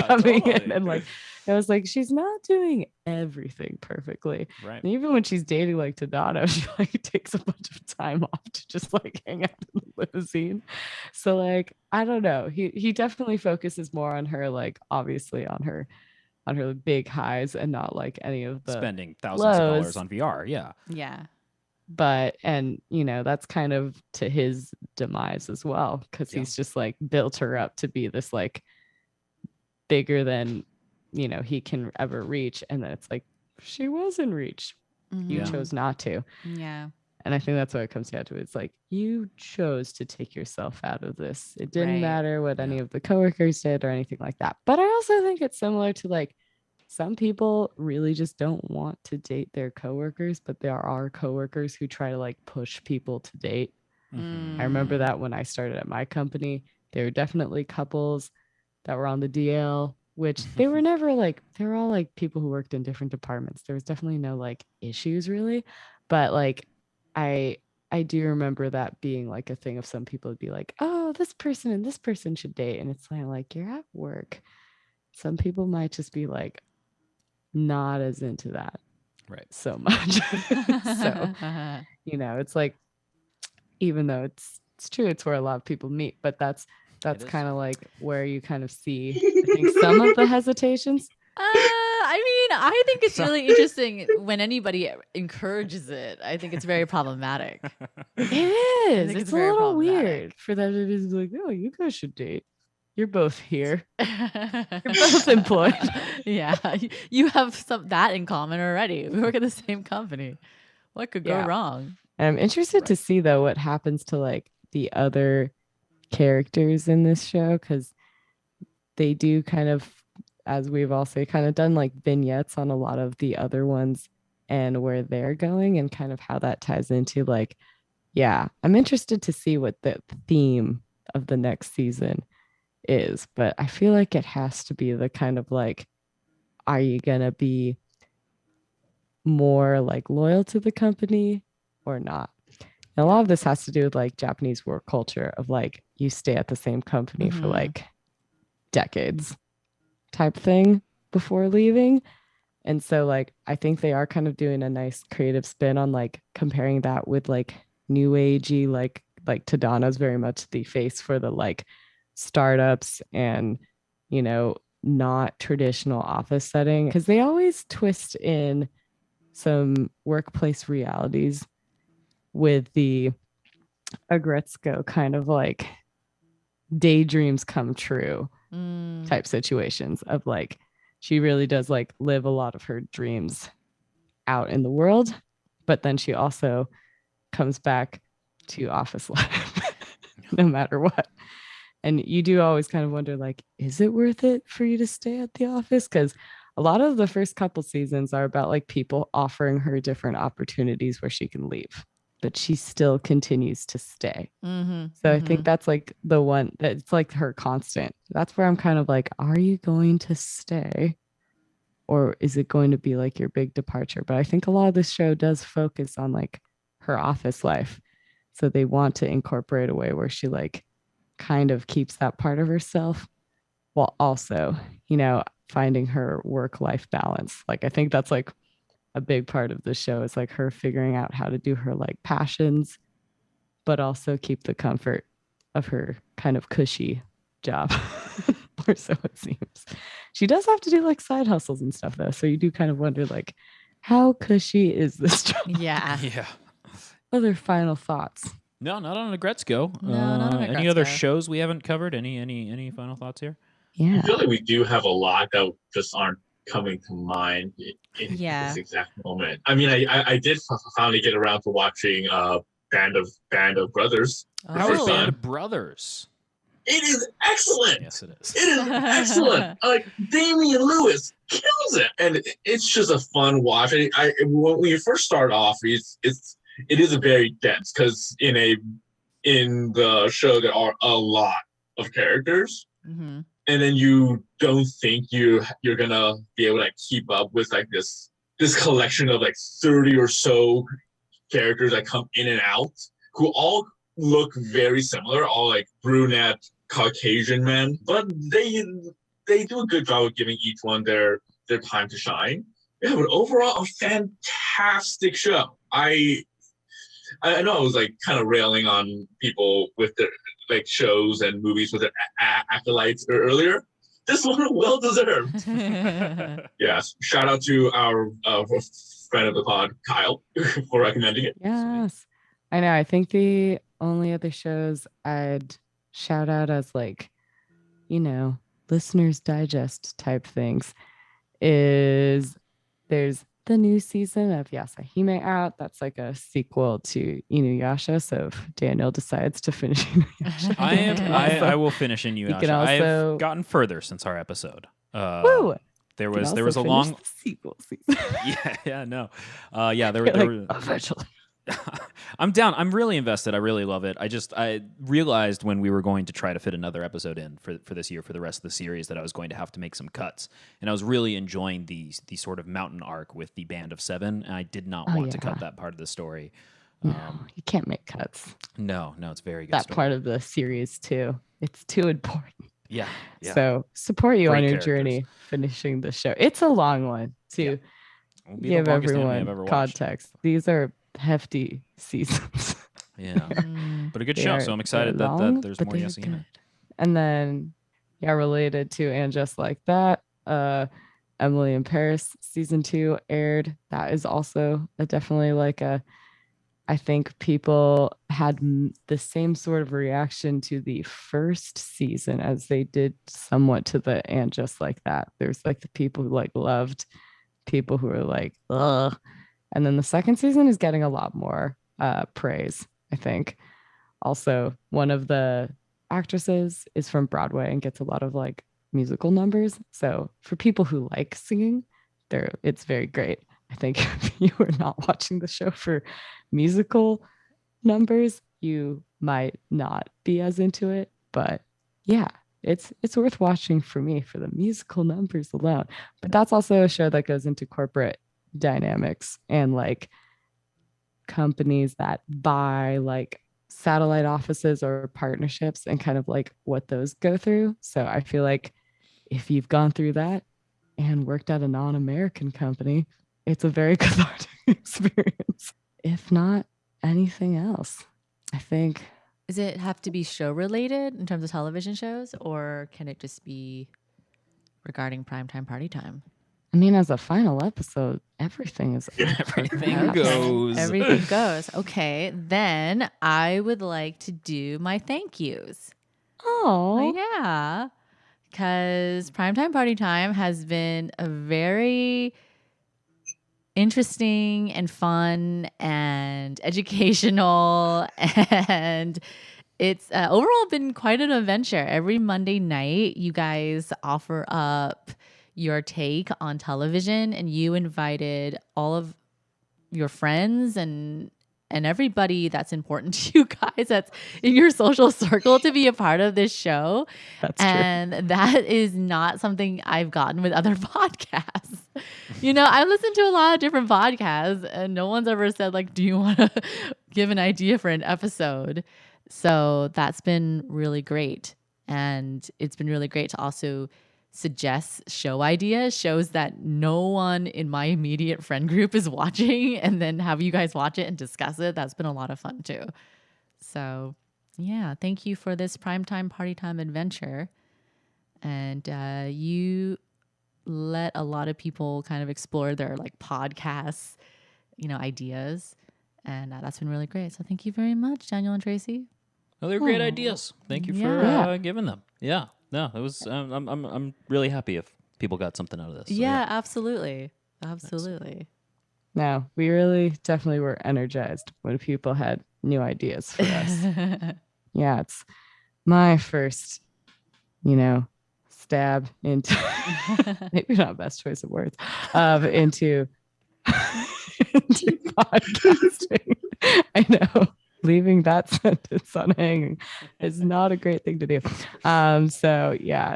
Coming in and like, I was like, she's not doing everything perfectly. Right. And even when she's dating like Tadano, she like takes a bunch of time off to just like hang out in the limousine. So like, I don't know. He definitely focuses more on her, like obviously on her big highs, and not like any of the Spending thousands of dollars lows. on VR. Yeah. Yeah. But and that's kind of to his demise as well, because he's just like built her up to be this like bigger than he can ever reach, and then it's like she was in reach. You chose not to. Yeah. And I think that's what it comes down to. It's like, you chose to take yourself out of this. It didn't Right. matter what any of the coworkers did or anything like that. But I also think it's similar to like, some people really just don't want to date their coworkers, but there are coworkers who try to like push people to date. I remember that when I started at my company, there were definitely couples that were on the DL, which they were never like, they were all like people who worked in different departments. There was definitely no like issues really, but like I do remember that being like a thing of some people would be like, oh, this person and this person should date. And it's kind of like, you're at work. Some people might just be like, not as into that so much. So it's like, even though it's true, it's where a lot of people meet, but that's kind of like where you kind of see, I think, some of the hesitations. I mean, I think it's really interesting when anybody encourages it. I think it's very problematic. It is. think It's it's a very little problematic. weird for them to be like, oh, you guys should date. You're both here. You're both employed. Yeah, you have that in common already. We work at the same company. What could go wrong? And I'm interested to see though what happens to like the other characters in this show, because they do kind of as we've also kind of done like vignettes on a lot of the other ones and where they're going and kind of how that ties into like, yeah, I'm interested to see what the theme of the next season is, but I feel like it has to be the kind of like, are you gonna be more like loyal to the company or not? And a lot of this has to do with like Japanese work culture of like you stay at the same company for like decades type thing before leaving. And so like I think they are kind of doing a nice creative spin on like comparing that with like new agey like Tadano's very much the face for the like startups and you know not traditional office setting because they always twist in some workplace realities with the Aggretsuko kind of like daydreams come true type situations of like she really does like live a lot of her dreams out in the world, but then she also comes back to office life no matter what. And you do always kind of wonder like, is it worth it for you to stay at the office? Because a lot of the first couple seasons are about like people offering her different opportunities where she can leave, but she still continues to stay. So I think that's like the one that's like her constant. That's where I'm kind of like, are you going to stay? Or is it going to be like your big departure? But I think a lot of this show does focus on like her office life. So they want to incorporate a way where she like kind of keeps that part of herself while also, you know, finding her work-life balance. Like I think that's like a big part of the show is like her figuring out how to do her like passions, but also keep the comfort of her kind of cushy job. Or so it seems. She does have to do like side hustles and stuff though. So you do kind of wonder like, how cushy is this job? Yeah. Yeah. Other final thoughts? No, not on Aggretsuko. No, not on Any other Aggretsuko. shows we haven't covered? Any final thoughts here? I Yeah. feel like we do have a lot that just aren't coming to mind in Yeah. this exact moment. I mean, I did finally get around to watching Band of Brothers. How for is fun. Band of Brothers? It is excellent. Yes, it is. It is excellent. Like Damian Lewis kills it, and it's just a fun watch. When you first start off, it is a very dense because in the show there are a lot of characters, and then you don't think you're gonna be able to like, keep up with like this collection of like 30 or so characters that come in and out who all look very similar, all like brunette Caucasian men, but they do a good job of giving each one their time to shine. Yeah, but overall, a fantastic show. I know I was like kind of railing on people with their like shows and movies with their acolytes earlier. This one well deserved. Yes, shout out to our friend of the pod, Kyle, for recommending it. Yes. I know. I think the only other shows I'd shout out as like, you know, listeners digest type things is there's the new season of Yasahime out. That's like a sequel to Inuyasha. So if Daniel decides to finish Inuyasha, I will finish Inuyasha. can also- I've gotten further since our episode. woo! There You can was also a long finish the sequel season. no. There Like, were eventually. I'm down. I'm really invested. I really love it. I realized when we were going to try to fit another episode in for this year for the rest of the series that I was going to have to make some cuts. And I was really enjoying the sort of mountain arc with the Band of Seven, and I did not want to cut that part of the story. No, you can't make cuts. No, it's very good. That story. part of the series too. It's too important. Yeah. So support you Great on your characters. journey finishing the show. It's a long one to Will be the give longest anime I've ever everyone watched. context. These are hefty seasons. Yeah. But a good They show, are- so I'm excited they're that long, there's but more they're Yasahime. good. And then, related to And Just Like That, Emily in Paris season 2 aired. That is also definitely like I think people had the same sort of reaction to the first season as they did somewhat to the And Just Like That. There's like the people who like loved, people who were like, ugh. And then the second season is getting a lot more praise, I think. Also, one of the actresses is from Broadway and gets a lot of like musical numbers. So for people who like singing, it's very great. I think if you are not watching the show for musical numbers, you might not be as into it. But yeah, it's worth watching for me for the musical numbers alone. But that's also a show that goes into corporate dynamics and like companies that buy like satellite offices or partnerships and kind of like what those go through. So I feel like if you've gone through that and worked at a non-American company, it's a very cathartic experience. If not anything else, I think. Does it have to be show related in terms of television shows, or can it just be regarding primetime party time? I mean, as a final episode, everything is Everything goes. Everything goes. Okay, then I would like to do my thank yous. Oh, Yeah, because primetime party time has been a very interesting and fun and educational, and it's overall been quite an adventure. Every Monday night, you guys offer up your take on television, and you invited all of your friends and everybody that's important to you guys that's in your social circle to be a part of this show. that's true. And that is not something I've gotten with other podcasts. You know, I listen to a lot of different podcasts and no one's ever said like, do you want to give an idea for an episode? So that's been really great. And it's been really great to also suggest show ideas, shows that no one in my immediate friend group is watching, and then have you guys watch it and discuss it. That's been a lot of fun too. So yeah, thank you for this primetime party time adventure. And you let a lot of people kind of explore their like podcasts, ideas. And that's been really great. So thank you very much, Daniel and Tracy. Oh, they're great ideas. Thank you for giving them. Yeah. No, it was. I'm really happy if people got something out of this. So, yeah, absolutely. Absolutely. No, we really definitely were energized when people had new ideas for us. Yeah, it's my first, stab into maybe not best choice of words, into podcasting. I know. Leaving that sentence on hanging is not a great thing to do. So yeah,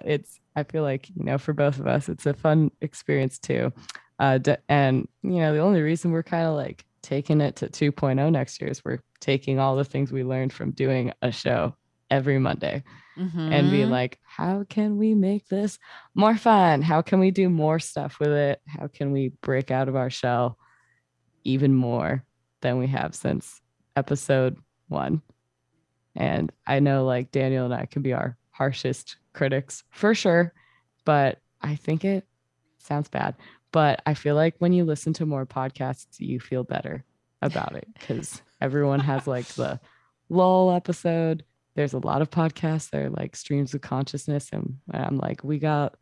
I feel like, for both of us, it's a fun experience too. And the only reason we're kind of like taking it to 2.0 next year is we're taking all the things we learned from doing a show every Monday and being like, how can we make this more fun? How can we do more stuff with it? How can we break out of our shell even more than we have since episode 1? And I know like Daniel and I can be our harshest critics for sure, but I think it sounds bad, but I feel like when you listen to more podcasts, you feel better about it because everyone has like the lull episode. There's a lot of podcasts that are like streams of consciousness, and I'm like, we got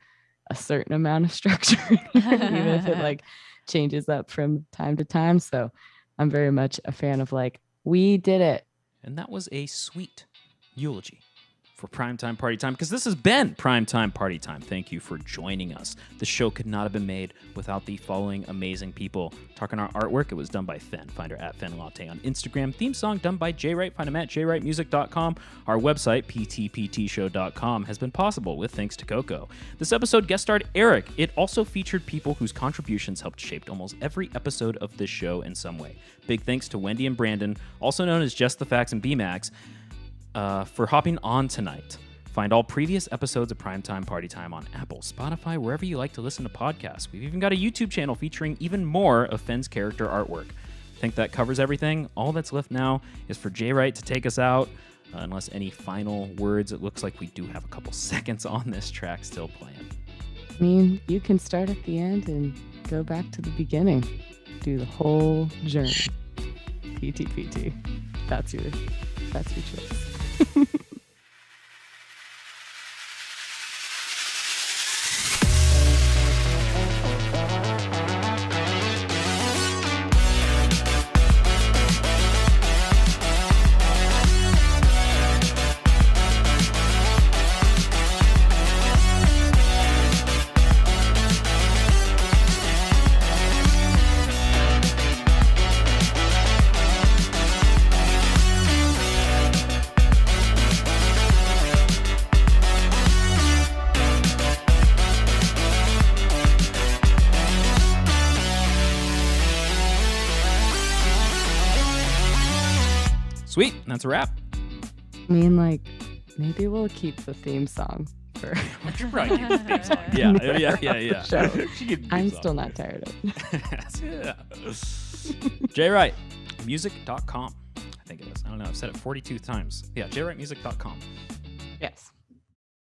a certain amount of structure even if it like changes up from time to time. So I'm very much a fan of like, we did it. And that was a sweet eulogy for Primetime Party Time, because this has been Primetime Party Time. Thank you for joining us. The show could not have been made without the following amazing people. Talking our artwork, it was done by Fen. Find her at FenLatte on Instagram. Theme song done by Jay Wright. Find him at jwrightmusic.com. Our website, ptptshow.com, has been possible with thanks to Coco. This episode guest starred Eric. It also featured people whose contributions helped shape almost every episode of this show in some way. Big thanks to Wendy and Brandon, also known as Just the Facts and BMAX, for hopping on tonight. Find all previous episodes of Primetime Party Time on Apple, Spotify, wherever you like to listen to podcasts. We've even got a YouTube channel featuring even more of Fenn's character artwork. I think that covers everything. All that's left now is for Jay Wright to take us out. Unless any final words, it looks like we do have a couple seconds on this track still playing. I mean, you can start at the end and go back to the beginning. Do the whole journey. PT. That's your choice. Sweet. That's a wrap. I mean, like, maybe we'll keep the theme song for. We should probably keep the theme song. Yeah. Show. She could keep the I'm theme still song. not tired of it. Yeah. Jay Wright, music.com. I think it is. I don't know. I've said it 42 times. Yeah, jaywrightmusic.com. Yes.